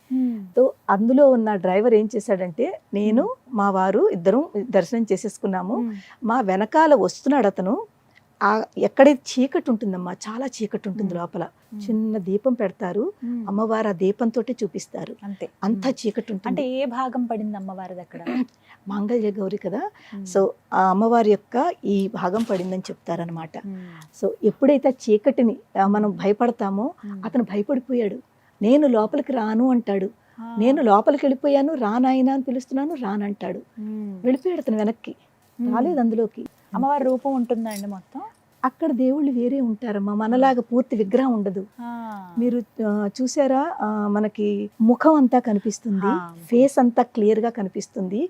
సో అందులో ఉన్న డ్రైవర్ ఏం చేశాడంటే, నేను మా వారు ఇద్దరం దర్శనం చేసేసుకున్నాము. మా వెనకాల వస్తున్నాడు అతను. ఎక్కడైతే చీకటి ఉంటుందమ్మా, చాలా చీకటి ఉంటుంది లోపల, చిన్న దీపం పెడతారు, అమ్మవారు ఆ దీపంతో చూపిస్తారు, అంతా చీకటి ఉంటుంది. అంటే ఏ భాగం పడింది అమ్మవారిది అక్కడ? మాంగళ్య గౌరి కదా, సో ఆ అమ్మవారి యొక్క ఈ భాగం పడిందని చెప్తారనమాట. సో ఎప్పుడైతే చీకటిని మనం భయపడతామో, అతను భయపడిపోయాడు. నేను లోపలికి రాను అంటాడు, నేను లోపలికి వెళ్ళిపోయాను, రానాయన అని పిలుస్తున్నాను, రానంటాడు. వెళ్ళిపోయాడు అతను, వెనక్కి రాలేదు అందులోకి. అమ్మవారి రూపం ఉంటుందా అండి మొత్తం? అక్కడ దేవుళ్ళు వేరే ఉంటారమ్మా, మనలాగా పూర్తి విగ్రహం ఉండదు. మీరు చూసారా, మనకి ముఖం అంతా కనిపిస్తుంది, ఫేస్ అంతా క్లియర్ గా కనిపిస్తుంది,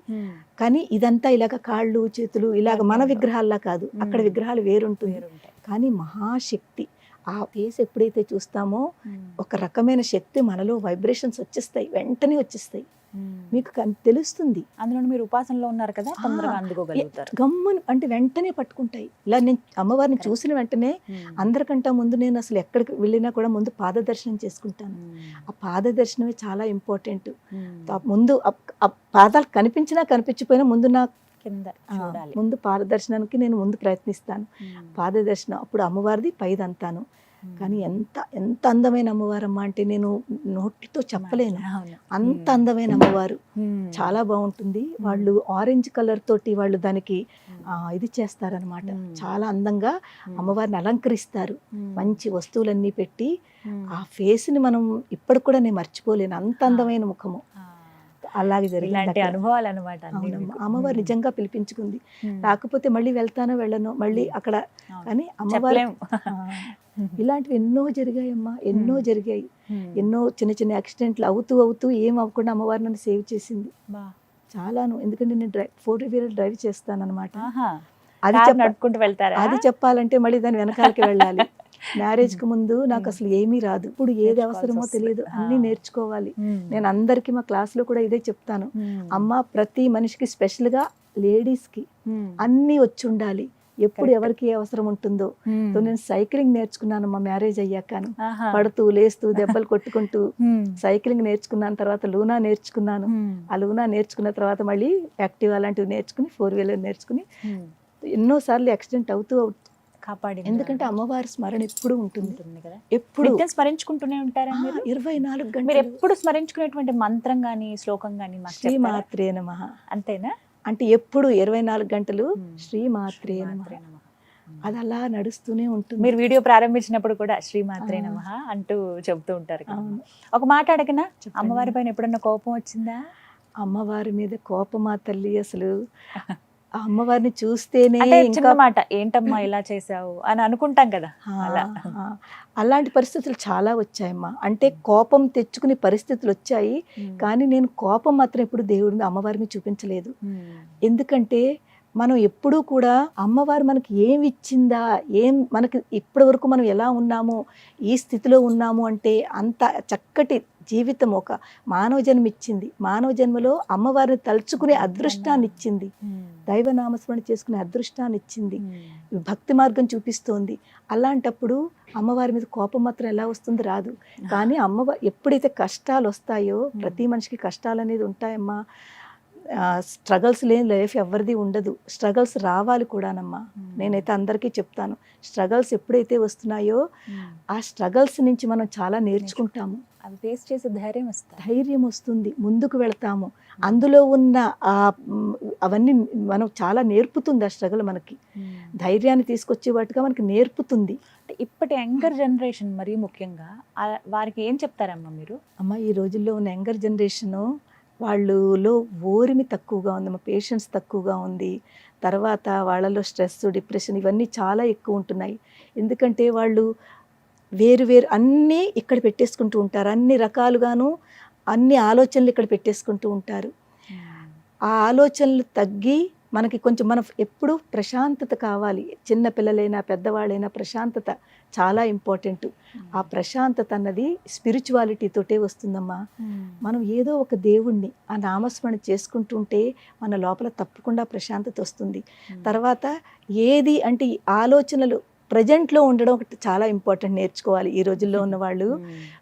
కానీ ఇదంతా ఇలాగ కాళ్ళు చేతులు ఇలాగ మన విగ్రహాల్లా కాదు, అక్కడ విగ్రహాలు వేరుంటుంది. కానీ మహాశక్తి, ఆ ఫేస్ ఎప్పుడైతే చూస్తామో ఒక రకమైన శక్తి మనలో వైబ్రేషన్స్ వచ్చేస్తాయి, వెంటనే వచ్చేస్తాయి, మీకు తెలుస్తుంది. అందులో మీరు ఉపాసనలో ఉన్నారు కదా, తొందరగా అందుకోగలుగుతారు. గమ్మును అంటే వెంటనే పట్టుకుంటాయి. ఇలా నేను అమ్మవారిని చూసిన వెంటనే అందరికంటే ముందు నేను అసలు ఎక్కడికి వెళ్ళినా కూడా ముందు పాదదర్శనం చేసుకుంటాను. ఆ పాదదర్శనమే చాలా ఇంపార్టెంట్. ముందు పాదాలు కనిపించినా కనిపించిపోయినా ముందు నా కింద ముందు పాదదర్శనానికి నేను ముందు ప్రయత్నిస్తాను. పాదదర్శనం అప్పుడు అమ్మవారిది పైదంతాను. కానీ ఎంత అందమైన అమ్మవారమ్మ అంటే నేను నోటితో చెప్పలేను, అంత అందమైన అమ్మవారు, చాలా బాగుంటుంది. వాళ్ళు ఆరెంజ్ కలర్ తోటి వాళ్ళు దానికి ఇది చేస్తారనమాట, చాలా అందంగా అమ్మవారిని అలంకరిస్తారు, మంచి వస్తువులన్నీ పెట్టి. ఆ ఫేస్ ని మనం ఇప్పటికి కూడా నేను మర్చిపోలేను, అంత అందమైన ముఖము. అలాగే జరిగింది అనుభవాలు అనమాట. అమ్మవారు నిజంగా పిలిపించుకుంది, కాకపోతే మళ్ళీ వెళ్తానో వెళ్ళను మళ్ళీ అక్కడ, కానీ అమ్మవారు ఇలాంటివి ఎన్నో జరిగాయమ్మా, ఎన్నో జరిగాయి, ఎన్నో చిన్న చిన్న యాక్సిడెంట్లు అవుతూ ఏం అవ్వకుండా అమ్మవారు నన్ను సేవ్ చేసింది చాలాను. ఎందుకంటే నేను 4-wheeler డ్రైవ్ చేస్తాను అనమాట. అది చెప్పాలంటే మళ్ళీ దాని వెనకాలకి వెళ్ళాలి. మ్యారేజ్ కి ముందు నాకు అసలు ఏమీ రాదు, ఇప్పుడు ఏది అవసరమో తెలియదు, అన్ని నేర్చుకోవాలి. నేను అందరికి మా క్లాస్ లో కూడా ఇదే చెప్తాను, అమ్మ ప్రతి మనిషికి స్పెషల్ గా లేడీస్ కి అన్ని వచ్చి ఉండాలి, ఎప్పుడు ఎవరికి ఏ అవసరం ఉంటుందో. నేను సైక్లింగ్ నేర్చుకున్నాను మా మ్యారేజ్ అయ్యాకను, పడుతూ లేస్తూ దెబ్బలు కొట్టుకుంటూ సైక్లింగ్ నేర్చుకున్నాను. తర్వాత లూనా నేర్చుకున్నాను, ఆ లూనా నేర్చుకున్న తర్వాత మళ్ళీ యాక్టివా లాంటివి నేర్చుకుని 4-wheeler నేర్చుకుని ఎన్నోసార్లు యాక్సిడెంట్ అవుతూ కాపాడి. ఎందుకంటే అమ్మవారి స్మరణ ఎప్పుడు ఉంటుంది కదా, ఎప్పుడు స్మరించుకుంటూనే ఉంటారా 24 గంటలు? మీరు ఎప్పుడు స్మరించుకునేటువంటి మంత్రం గానీ శ్లోకం గానీ శ్రీమాత్రే నమః అంతేనా? అంటే ఎప్పుడు 24 గంటలు శ్రీమాత్రే నమః, అది అలా నడుస్తూనే ఉంటుంది. మీరు వీడియో ప్రారంభించినప్పుడు కూడా శ్రీమాత్రే నమః అంటూ చెబుతూ ఉంటారు. ఒక మాట అడగనా, అమ్మవారి పైన ఎప్పుడన్నా కోపం వచ్చిందా? అమ్మవారి మీద కోపమా తల్లి, అసలు ఆ అమ్మవారిని చూస్తేనే అంటే ఇంకా చిన్న మాట ఏంటమ్మా ఇలా చేసావు అని అనుకుంటాం కదా అలా. ఆ, అలాంటి పరిస్థితులు చాలా వచ్చాయమ్మా. అంటే కోపం తెచ్చుకునే పరిస్థితులు వచ్చాయి. కానీ నేను కోపం మాత్రం ఎప్పుడు దేవుడి మీద అమ్మవారి మీద చూపించలేదు. ఎందుకంటే మనం ఎప్పుడూ కూడా అమ్మవారు మనకి ఏమి ఇచ్చిందా, ఏం మనకి ఇప్పటి వరకు మనం ఎలా ఉన్నామో, ఈ స్థితిలో ఉన్నాము అంటే అంత చక్కటి జీవితం ఒక మానవ జన్మ ఇచ్చింది. మానవ జన్మలో అమ్మవారిని తలుచుకునే అదృష్టాన్ని ఇచ్చింది. దైవనామస్మరణ చేసుకునే అదృష్టాన్ని ఇచ్చింది. భక్తి మార్గం చూపిస్తోంది. అలాంటప్పుడు అమ్మవారి మీద కోపం మాత్రం ఎలా వస్తుంది? రాదు. కానీ అమ్మవారు ఎప్పుడైతే కష్టాలు వస్తాయో, ప్రతి మనిషికి కష్టాలు అనేది ఉంటాయమ్మా. స్ట్రగల్స్ లేని లైఫ్ ఎవరిది ఉండదు. స్ట్రగల్స్ రావాలి కూడానమ్మా. నేనైతే అందరికీ చెప్తాను, స్ట్రగల్స్ ఎప్పుడైతే వస్తున్నాయో ఆ స్ట్రగల్స్ నుంచి మనం చాలా నేర్చుకుంటాము. అవి ఫేస్ చేసే ధైర్యం వస్తుంది, ముందుకు వెళతాము. అందులో ఉన్న అవన్నీ మనం చాలా నేర్పుతుంది. ఆ స్ట్రగుల్ మనకి ధైర్యాన్ని తీసుకొచ్చే వాటిగా మనకి నేర్పుతుంది. ఇప్పటి యంగర్ జనరేషన్ మరీ ముఖ్యంగా వారికి ఏం చెప్తారమ్మా మీరు? అమ్మ, ఈ రోజుల్లో ఉన్న యంగర్ జనరేషను వాళ్ళలో ఓరిమి తక్కువగా ఉందమ్మా, పేషెన్స్ తక్కువగా ఉంది. తర్వాత వాళ్ళలో స్ట్రెస్, డిప్రెషన్ ఇవన్నీ చాలా ఎక్కువ ఉంటున్నాయి. ఎందుకంటే వాళ్ళు వేరు వేరు అన్నీ ఇక్కడ పెట్టేసుకుంటూ ఉంటారు. అన్ని రకాలుగాను అన్ని ఆలోచనలు ఇక్కడ పెట్టేసుకుంటూ ఉంటారు. ఆ ఆలోచనలు తగ్గి మనకి కొంచెం మనం ఎప్పుడు ప్రశాంతత కావాలి. చిన్న పిల్లలైనా పెద్దవాళ్ళైనా ప్రశాంతత చాలా ఇంపార్టెంట్. ఆ ప్రశాంతత అన్నది స్పిరిచువాలిటీతోటే వస్తుందమ్మా. మనం ఏదో ఒక దేవుణ్ణి ఆ నామస్మరణ చేసుకుంటుంటే మన లోపల తప్పకుండా ప్రశాంతత వస్తుంది. తర్వాత ఏది అంటే ఈ ఆలోచనలు ప్రజెంట్లో ఉండడం ఒకటి చాలా ఇంపార్టెంట్, నేర్చుకోవాలి. ఈ రోజుల్లో ఉన్న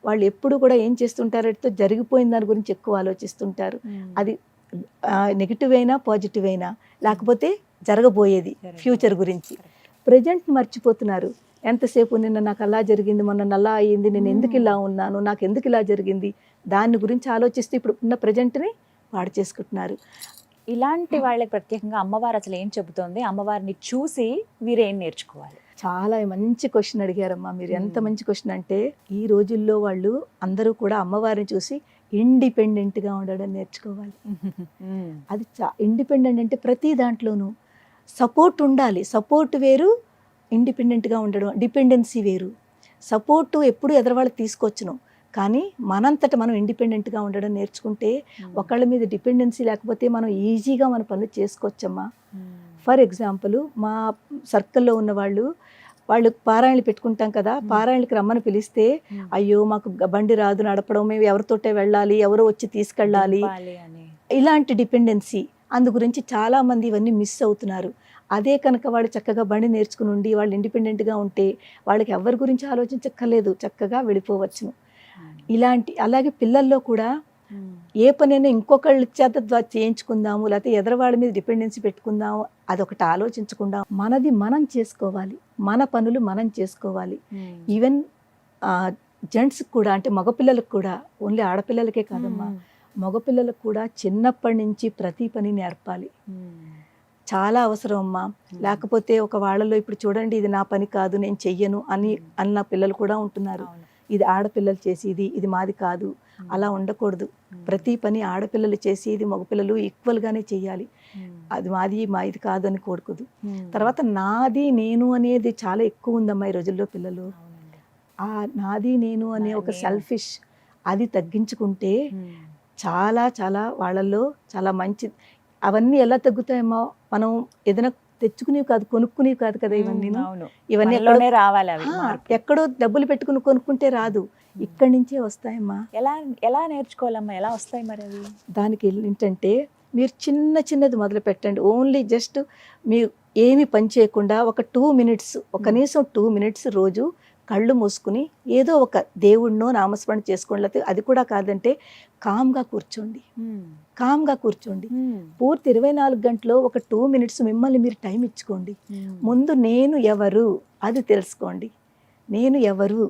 వాళ్ళు ఎప్పుడు కూడా ఏం చేస్తుంటారంటే జరిగిపోయిన దాని గురించి ఎక్కువ ఆలోచిస్తుంటారు. అది నెగిటివ్ అయినా పాజిటివ్ అయినా, లేకపోతే జరగబోయేది ఫ్యూచర్ గురించి. ప్రజెంట్ మర్చిపోతున్నారు. ఎంతసేపు నిన్న నాకు అలా జరిగింది, మొన్న అలా అయ్యింది, నేను ఎందుకు ఇలా ఉన్నాను, నాకు ఎందుకు ఇలా జరిగింది, దాని గురించి ఆలోచిస్తూ ఇప్పుడు ఉన్న ప్రజెంట్ని పాడు చేసుకుంటున్నారు. ఇలాంటి వాళ్ళకి ప్రత్యేకంగా అమ్మవారు అసలు ఏం చెబుతోంది? అమ్మవారిని చూసి వీరేం నేర్చుకోవాలి? చాలా మంచి క్వశ్చన్ అడిగారమ్మా మీరు. ఎంత మంచి క్వశ్చన్ అంటే, ఈ రోజుల్లో వాళ్ళు అందరూ కూడా అమ్మవారిని చూసి ఇండిపెండెంట్గా ఉండడం నేర్చుకోవాలి. అది ఇండిపెండెంట్ అంటే ప్రతి దాంట్లోనూ సపోర్ట్ ఉండాలి. సపోర్ట్ వేరు, ఇండిపెండెంట్గా ఉండడం, డిపెండెన్సీ వేరు. సపోర్టు ఎప్పుడు ఎదరవాళ్ళకి తీసుకొచ్చును, కానీ మనంతట మనం ఇండిపెండెంట్గా ఉండడం నేర్చుకుంటే ఒకళ్ళ మీద డిపెండెన్సీ లేకపోతే మనం ఈజీగా మన పనులు చేసుకోవచ్చమ్మా. ఫర్ ఎగ్జాంపుల్, మా సర్కిల్లో ఉన్న వాళ్ళు పారాయణలు పెట్టుకుంటాం కదా, పారాయణకి రమ్మని పిలిస్తే అయ్యో మాకు బండి రాదు నడపడం, మేము ఎవరితోటే వెళ్ళాలి, ఎవరో వచ్చి తీసుకెళ్ళాలి, ఇలాంటి డిపెండెన్సీ. అందు గురించి చాలామంది ఇవన్నీ మిస్ అవుతున్నారు. అదే కనుక వాళ్ళు చక్కగా బండి నేర్చుకుని ఉండి వాళ్ళు ఇండిపెండెంట్గా ఉంటే వాళ్ళకి ఎవరి గురించి ఆలోచించక్కర్లేదు, చక్కగా వెళ్ళిపోవచ్చును. అలాగే పిల్లల్లో కూడా ఏ పనైనా ఇంకొకళ్ళ చేత చేయించుకుందాము, లేకపోతే ఎదరవాళ్ళ మీద డిపెండెన్సీ పెట్టుకుందాము, అదొకటి ఆలోచించకుండా మనది మనం చేసుకోవాలి, మన పనులు మనం చేసుకోవాలి. ఈవెన్ జెంట్స్కి కూడా, అంటే మగపిల్లలకు కూడా, ఓన్లీ ఆడపిల్లలకే కాదమ్మా, మగపిల్లలకు కూడా చిన్నప్పటి నుంచి ప్రతి పని నేర్పాలి. చాలా అవసరం అమ్మా. లేకపోతే ఒక వాళ్ళలో ఇప్పుడు చూడండి, ఇది నా పని కాదు, నేను చెయ్యను అన్న పిల్లలు కూడా ఉంటున్నారు. ఇది ఆడపిల్లలు చేసేది, ఇది మాది కాదు, అలా ఉండకూడదు. ప్రతి పని ఆడపిల్లలు చేసేది మగపిల్లలు ఈక్వల్గానే చెయ్యాలి. అది మాది కాదు అని కోరుకోదు. తర్వాత నాది నేను అనేది చాలా ఎక్కువ ఉందమ్మా ఈ రోజుల్లో పిల్లలు. ఆ నాది నేను అనే ఒక సెల్ఫిష్ అది తగ్గించుకుంటే చాలా చాలా వాళ్ళల్లో చాలా మంచి. అవన్నీ ఎలా తగ్గుతాయమ్మా? మనం ఏదైనా తెచ్చుకునేవి కాదు, కొనుక్కునేవి కాదు కదా ఇవన్నీ రావాలి. ఎక్కడో డబ్బులు పెట్టుకుని కొనుక్కుంటే రాదు, ఇక్కడి నుంచే వస్తాయమ్మా. ఎలా నేర్చుకోవాలమ్మా? ఎలా వస్తాయి మరి అవి? దానికి ఏంటంటే, మీరు చిన్నది మొదలు పెట్టండి. ఓన్లీ జస్ట్ మీరు ఏమి పని చేయకుండా ఒక 2 మినిట్స్, కనీసం 2 మినిట్స్ రోజు కళ్ళు మూసుకుని ఏదో ఒక దేవుణ్ణో నామస్మరణ చేసుకోండి. లేకపోతే అది కూడా కాదంటే కామ్గా కూర్చోండి. పూర్తి 24 గంటలో ఒక 2 మినిట్స్ మిమ్మల్ని మీరు టైం ఇచ్చుకోండి. ముందు నేను ఎవరు అది తెలుసుకోండి. నేను ఎవరు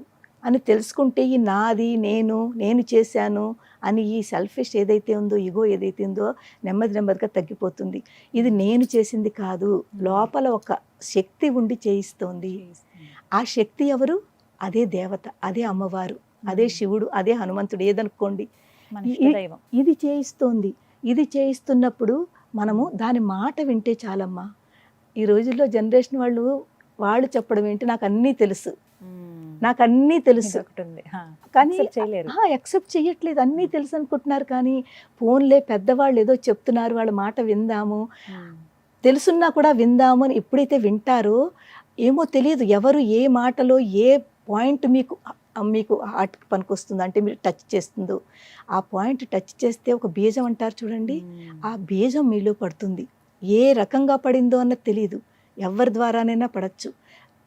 అని తెలుసుకుంటే ఈ నాది, నేను చేశాను అని ఈ సెల్ఫిష్ ఏదైతే ఉందో, ఈగో ఏదైతే ఉందో నెమ్మదిగా తగ్గిపోతుంది. ఇది నేను చేసింది కాదు, లోపల ఒక శక్తి ఉండి చేయిస్తోంది. ఆ శక్తి ఎవరు? అదే దేవత, అదే అమ్మవారు, అదే శివుడు, అదే హనుమంతుడు, ఏదనుకోండి. ఇది చేయిస్తోంది. ఇది చేయిస్తున్నప్పుడు మనము దాని మాట వింటే చాలమ్మా. ఈ రోజుల్లో జనరేషన్ వాళ్ళు చెప్పడం ఏంటి, నాకు అన్నీ తెలుసు, నాకు అన్నీ తెలుసు, కానీ యాక్సెప్ట్ చేయట్లేదు. అన్నీ తెలుసు అనుకుంటున్నారు, కానీ ఫోన్లే పెద్దవాళ్ళు ఏదో చెప్తున్నారు, వాళ్ళ మాట విందాము, తెలుసున్నా కూడా విందాము అని ఎప్పుడైతే వింటారో ఏమో తెలియదు ఎవరు ఏ మాటలో ఏ పాయింట్ మీకు హార్ట్కి పనికొస్తుందో, అంటే మీరు టచ్ చేస్తుందో ఆ పాయింట్ టచ్ చేస్తే ఒక బీజం అంటారు చూడండి, ఆ బీజం మీలో పడుతుంది. ఏ రకంగా పడిందో అన్నది తెలియదు, ఎవరి ద్వారానైనా పడచ్చు.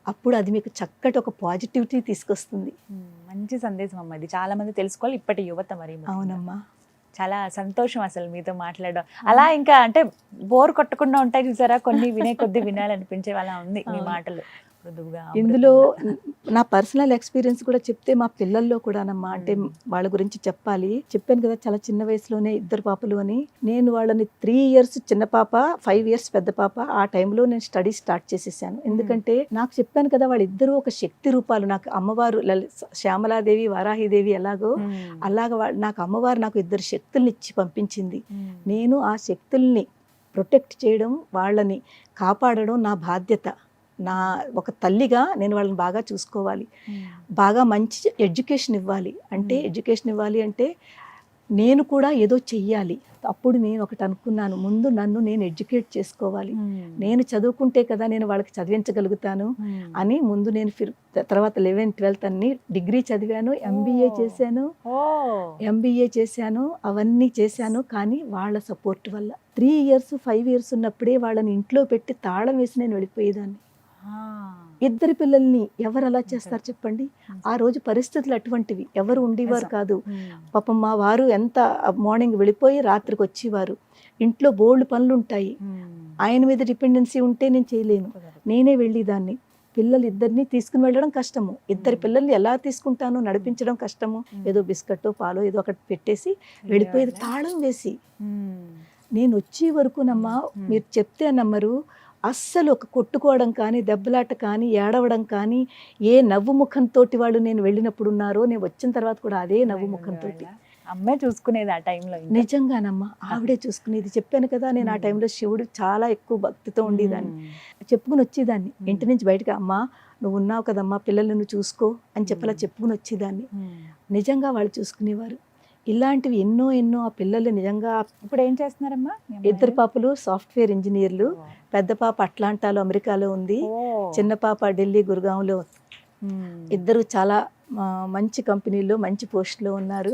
అప్పుడు అది మీకు చక్కటి ఒక పాజిటివిటీ తీసుకొస్తుంది. మంచి సందేశం అమ్మ, ఇది చాలా మంది తెలుసుకోవాలి ఇప్పటి యువత. మరి అవునమ్మా, చాలా సంతోషం అసలు మీతో మాట్లాడడం. అలా ఇంకా అంటే బోర్ కొట్టకుండా ఉంటాయి చూసారా, కొన్ని వినే కొద్ది వినాలనిపించే అలా ఉంది మీ మాటలు. ఇందులో నా పర్సనల్ ఎక్స్పీరియన్స్ కూడా చెప్తే మా పిల్లల్లో కూడానమ్మా, అంటే వాళ్ళ గురించి చెప్పాను కదా, చాలా చిన్న వయసులోనే 2 పాపలు అని. నేను వాళ్ళని 3 years చిన్న పాప, 5 years పెద్ద పాప, ఆ టైంలో నేను స్టడీ స్టార్ట్ చేసేసాను. ఎందుకంటే నాకు చెప్పాను కదా, వాళ్ళిద్దరూ ఒక శక్తి రూపాలు. నాకు అమ్మవారు శ్యామలాదేవి, వారాహిదేవి ఎలాగో నాకు అమ్మవారు నాకు 2 శక్తుల్ని ఇచ్చి పంపించింది. నేను ఆ శక్తుల్ని ప్రొటెక్ట్ చేయడం, వాళ్ళని కాపాడడం నా బాధ్యత. నా ఒక తల్లిగా నేను వాళ్ళని బాగా చూసుకోవాలి, బాగా మంచి ఎడ్యుకేషన్ ఇవ్వాలి. ఎడ్యుకేషన్ ఇవ్వాలి అంటే నేను కూడా ఏదో చెయ్యాలి. అప్పుడు నేను ఒకటి అనుకున్నాను, ముందు నన్ను నేను ఎడ్యుకేట్ చేసుకోవాలి. నేను చదువుకుంటే కదా నేను వాళ్ళకి చదివించగలుగుతాను అని ముందు నేను తర్వాత 11th 12th అన్ని డిగ్రీ చదివాను, ఎంబీఏ చేశాను, అవన్నీ చేశాను. కానీ వాళ్ళ సపోర్ట్ వల్ల 3 years 5 years ఉన్నప్పుడే వాళ్ళని ఇంట్లో పెట్టి తాళం వేసి నేను వెళ్ళిపోయేదాన్ని. 2 పిల్లల్ని ఎవరు అలా చేస్తారు చెప్పండి? ఆ రోజు పరిస్థితులు అటువంటివి, ఎవరు ఉండేవారు కాదు. పాపం మా వారు ఎంత మార్నింగ్ వెళ్ళిపోయి రాత్రికి వచ్చేవారు. ఇంట్లో బోల్డ్ పనులు ఉంటాయి, ఆయన మీద డిపెండెన్సీ ఉంటే నేను చేయలేను, నేనే వెళ్ళేదాన్ని. పిల్లలు 2 తీసుకుని వెళ్ళడం కష్టము, 2 పిల్లల్ని ఎలా తీసుకుంటాను, నడిపించడం కష్టము. ఏదో బిస్కెట్ పాలో ఏదో ఒకటి పెట్టేసి వెళ్ళిపోయేది తాళం వేసి. నేను వచ్చే వరకునమ్మా, మీరు చెప్తే నమ్మరు, అస్సలు ఒక కొట్టుకోవడం కానీ, దెబ్బలాట కానీ, ఏడవడం కానీ, ఏ నవ్వు ముఖంతో వాళ్ళు నేను వెళ్ళినప్పుడు ఉన్నారో, నేను వచ్చిన తర్వాత కూడా అదే నవ్వు ముఖంతో. అమ్మే చూసుకునేది ఆ టైంలో. నిజంగానమ్మా, ఆవిడే చూసుకునేది. చెప్పాను కదా, నేను ఆ టైంలో శివుడు చాలా ఎక్కువ భక్తితో ఉండేదాన్ని. చెప్పుకుని వచ్చేదాన్ని ఇంటి నుంచి బయటకు, అమ్మా నువ్వు ఉన్నావు కదమ్మా, పిల్లల్ని నువ్వు చూసుకో అని చెప్పలా చెప్పుకుని వచ్చేదాన్ని. నిజంగా వాళ్ళు చూసుకునేవారు. ఇలాంటివి ఎన్నో ఆ పిల్లలు నిజంగా. ఇప్పుడు ఏం చేస్తున్నారమ్మా? 2 పాపలు సాఫ్ట్వేర్ ఇంజనీర్లు. పెద్ద పాప అట్లాంటాలో అమెరికాలో ఉంది, చిన్న పాప ఢిల్లీ గురుగాంలో. 2 చాలా మంచి కంపెనీలో మంచి పోస్ట్లో ఉన్నారు.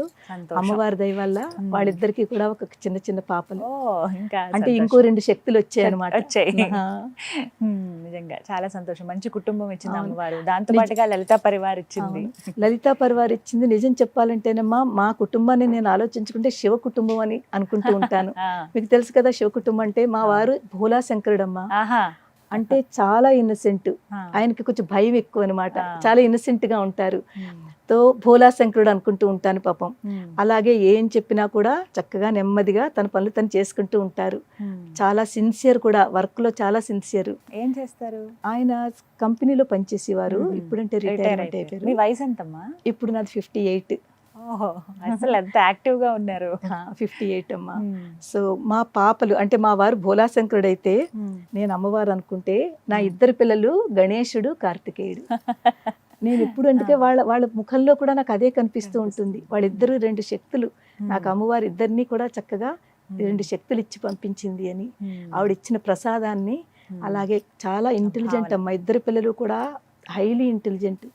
అమ్మవారి దయ వల్ల వాళ్ళిద్దరికి కూడా ఒక చిన్న పాపలు. అంటే ఇంకో 2 శక్తులు వచ్చాయి అనమాట. నిజంగా చాలా సంతోషం. మంచి కుటుంబం ఇచ్చింది అమ్మవారు, దాంతో పాటుగా లలితా పరివార్ ఇచ్చింది. లలితా పరివార్ ఇచ్చింది. నిజం చెప్పాలంటేనమ్మా, మా కుటుంబాన్ని నేను ఆలోచించుకుంటే శివ కుటుంబం అని అనుకుంటూ ఉంటాను. మీకు తెలుసు కదా శివ కుటుంబం అంటే, మా వారు భోలా శంకరుడమ్మా. అంటే చాలా ఇన్నసెంట్, ఆయనకి కొంచెం భయం ఎక్కువ అనమాట, చాలా ఇన్నసెంట్ గా ఉంటారు. తో భోలా శంకరుడు అనుకుంటూ ఉంటాను పాపం. అలాగే ఏం చెప్పినా కూడా చక్కగా నెమ్మదిగా తన పనులు తను చేసుకుంటూ ఉంటారు. చాలా సిన్సియర్ కూడా, వర్క్ లో చాలా సిన్సియర్. ఏం చేస్తారు? ఆయన కంపెనీలో పనిచేసేవారు, ఇప్పుడంటే రిటైర్మెంట్ అయిపోయారు. మీ వయసు ఎంతమ్మా? ఇప్పుడు నాది 58. అసలు ఎంత యాక్టివ్ గా ఉన్నారు. 58 అమ్మా. సో మా పాపలు అంటే, మా వారు భోలా శంకరుడు అయితే నేను అమ్మవారు అనుకుంటే, నా 2 పిల్లలు గణేశుడు, కార్తికేయుడు. నేను ఇప్పుడు అందుకే వాళ్ళ ముఖంలో కూడా నాకు అదే కనిపిస్తూ ఉంటుంది. వాళ్ళిద్దరూ 2 శక్తులు. నాకు అమ్మవారు ఇద్దరిని కూడా చక్కగా 2 శక్తులు ఇచ్చి పంపించింది అని, ఆవిడ ఇచ్చిన ప్రసాదాన్ని. అలాగే చాలా ఇంటెలిజెంట్ అమ్మ, 2 పిల్లలు కూడా హైలీ ఇంటెలిజెంట్.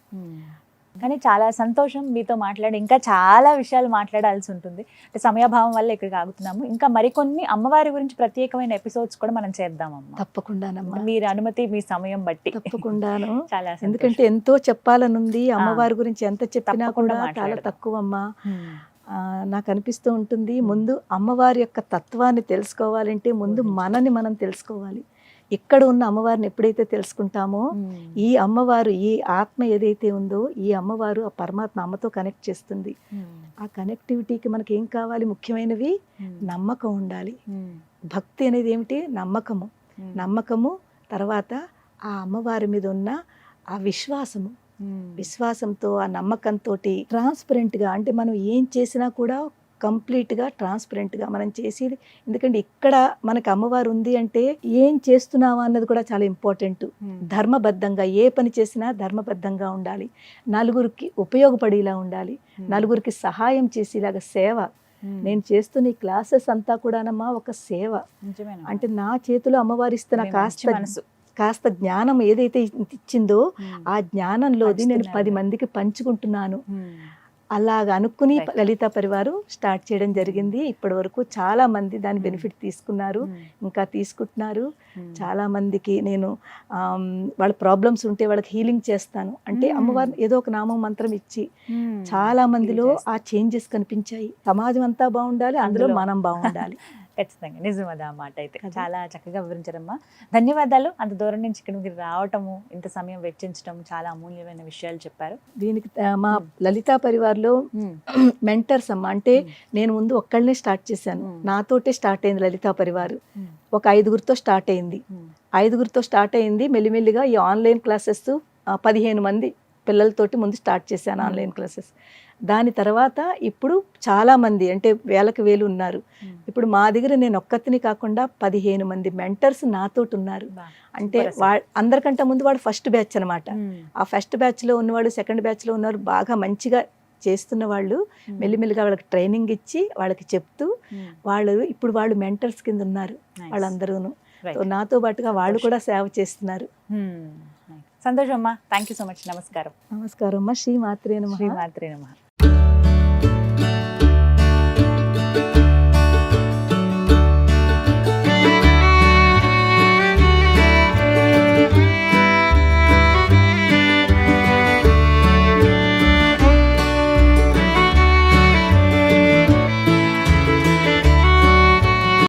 కానీ చాలా సంతోషం మీతో మాట్లాడి. ఇంకా చాలా విషయాలు మాట్లాడాల్సి ఉంటుంది, అంటే సమయాభావం వల్ల ఇక్కడికి ఆగుతున్నాము. ఇంకా మరికొన్ని అమ్మవారి గురించి ప్రత్యేకమైన ఎపిసోడ్స్ కూడా మనం చేద్దామమ్మా. తప్పకుండానమ్మా, మీరు అనుమతి, మీ సమయం బట్టి. తప్పకుండాను. చాలా, ఎందుకంటే ఎంతో చెప్పాలనుంది. అమ్మవారి గురించి ఎంత చెప్పినా కూడా చాలా తక్కువ అమ్మా. నాకు అనిపిస్తూ ఉంటుంది, ముందు అమ్మవారి యొక్క తత్వాన్ని తెలుసుకోవాలంటే ముందు మనని మనం తెలుసుకోవాలి. ఇక్కడ ఉన్న అమ్మవారిని ఎప్పుడైతే తెలుసుకుంటామో, ఈ అమ్మవారు, ఈ ఆత్మ ఏదైతే ఉందో, ఈ అమ్మవారు ఆ పరమాత్మ అమ్మతో కనెక్ట్ చేస్తుంది. ఆ కనెక్టివిటీకి మనకి ఏం కావాలి? ముఖ్యమైనవి నమ్మకం ఉండాలి. భక్తి అనేది ఏమిటి? నమ్మకము. తర్వాత ఆ అమ్మవారి మీద ఉన్న ఆ విశ్వాసంతో, ఆ నమ్మకంతో ట్రాన్స్పరెంట్గా, అంటే మనం ఏం చేసినా కూడా కంప్లీట్గా ట్రాన్స్పరెంట్గా మనం చేసేది. ఎందుకంటే ఇక్కడ మనకు అమ్మవారు ఉంది అంటే ఏం చేస్తున్నావా అన్నది కూడా చాలా ఇంపార్టెంట్. ధర్మబద్ధంగా ఏ పని చేసినా ధర్మబద్ధంగా ఉండాలి, నలుగురికి ఉపయోగపడేలా ఉండాలి, నలుగురికి సహాయం చేసేలాగా సేవ. నేను చేస్తున్న ఈ క్లాసెస్ అంతా కూడానమ్మా ఒక సేవ. అంటే నా చేతిలో అమ్మవారు ఇస్తున్న కాస్త జ్ఞానం ఏదైతే ఇచ్చిందో ఆ జ్ఞానంలోది నేను 10 మందికి పంచుకుంటున్నాను. అలాగ అనుకుని లలితా పరివారు స్టార్ట్ చేయడం జరిగింది. ఇప్పటి వరకు చాలా మంది దాని బెనిఫిట్ తీసుకున్నారు, ఇంకా తీసుకుంటున్నారు. చాలా మందికి నేను వాళ్ళ ప్రాబ్లమ్స్ ఉంటే వాళ్ళకి హీలింగ్ చేస్తాను. అంటే అమ్మవారిని ఏదో ఒక నామం మంత్రం ఇచ్చి చాలా మందిలో ఆ చేంజెస్ కనిపించాయి. సమాజం అంతా బాగుండాలి, అందులో మనం బాగుండాలి. ఖచ్చితంగా నిజం అది ఆ మాట అయితే. చాలా చక్కగా వివరించారమ్మా. ధన్యవాదాలు. అంత దూరం నుంచి ఇక్కడ మీరు రావటము, ఇంత సమయం వెచ్చించడం, చాలా అమూల్యమైన విషయాలు చెప్పారు. దీనికి మా లలితా పరివార్లో మెంటర్స్ అమ్మ. అంటే నేను ముందు ఒక్కళ్ళనే స్టార్ట్ చేశాను, నాతోటే స్టార్ట్ అయింది లలితా పరివారు. ఒక 5గురితో స్టార్ట్ అయింది. 5గురితో స్టార్ట్ అయింది. మెల్లిమెల్లిగా ఈ ఆన్లైన్ క్లాసెస్ 15 మంది పిల్లలతోటి ముందు స్టార్ట్ చేశాను ఆన్లైన్ క్లాసెస్. దాని తర్వాత ఇప్పుడు చాలా మంది, అంటే వేలకు వేలు ఉన్నారు. ఇప్పుడు మా దగ్గర నేను ఒక్కతిని కాకుండా 15 మంది మెంటర్స్ నాతోటి ఉన్నారు. అంటే అందరికంటే ముందు వాడు ఫస్ట్ బ్యాచ్ అనమాట. ఆ ఫస్ట్ బ్యాచ్లో ఉన్నవాడు, సెకండ్ బ్యాచ్లో ఉన్నవాడు బాగా మంచిగా చేస్తున్న వాళ్ళు మెల్లిమెల్లిగా వాళ్ళకి ట్రైనింగ్ ఇచ్చి వాళ్ళకి చెప్తూ ఇప్పుడు వాళ్ళు మెంటర్స్ కింద ఉన్నారు వాళ్ళందరూను. నాతో పాటుగా వాళ్ళు కూడా సేవ చేస్తున్నారు. సంతోషం అమ్మా. Thank you so much. నమస్కారం. నమస్కారం అమ్మా. శ్రీ మాత్రే నమః. శ్రీ మాత్రే నమః.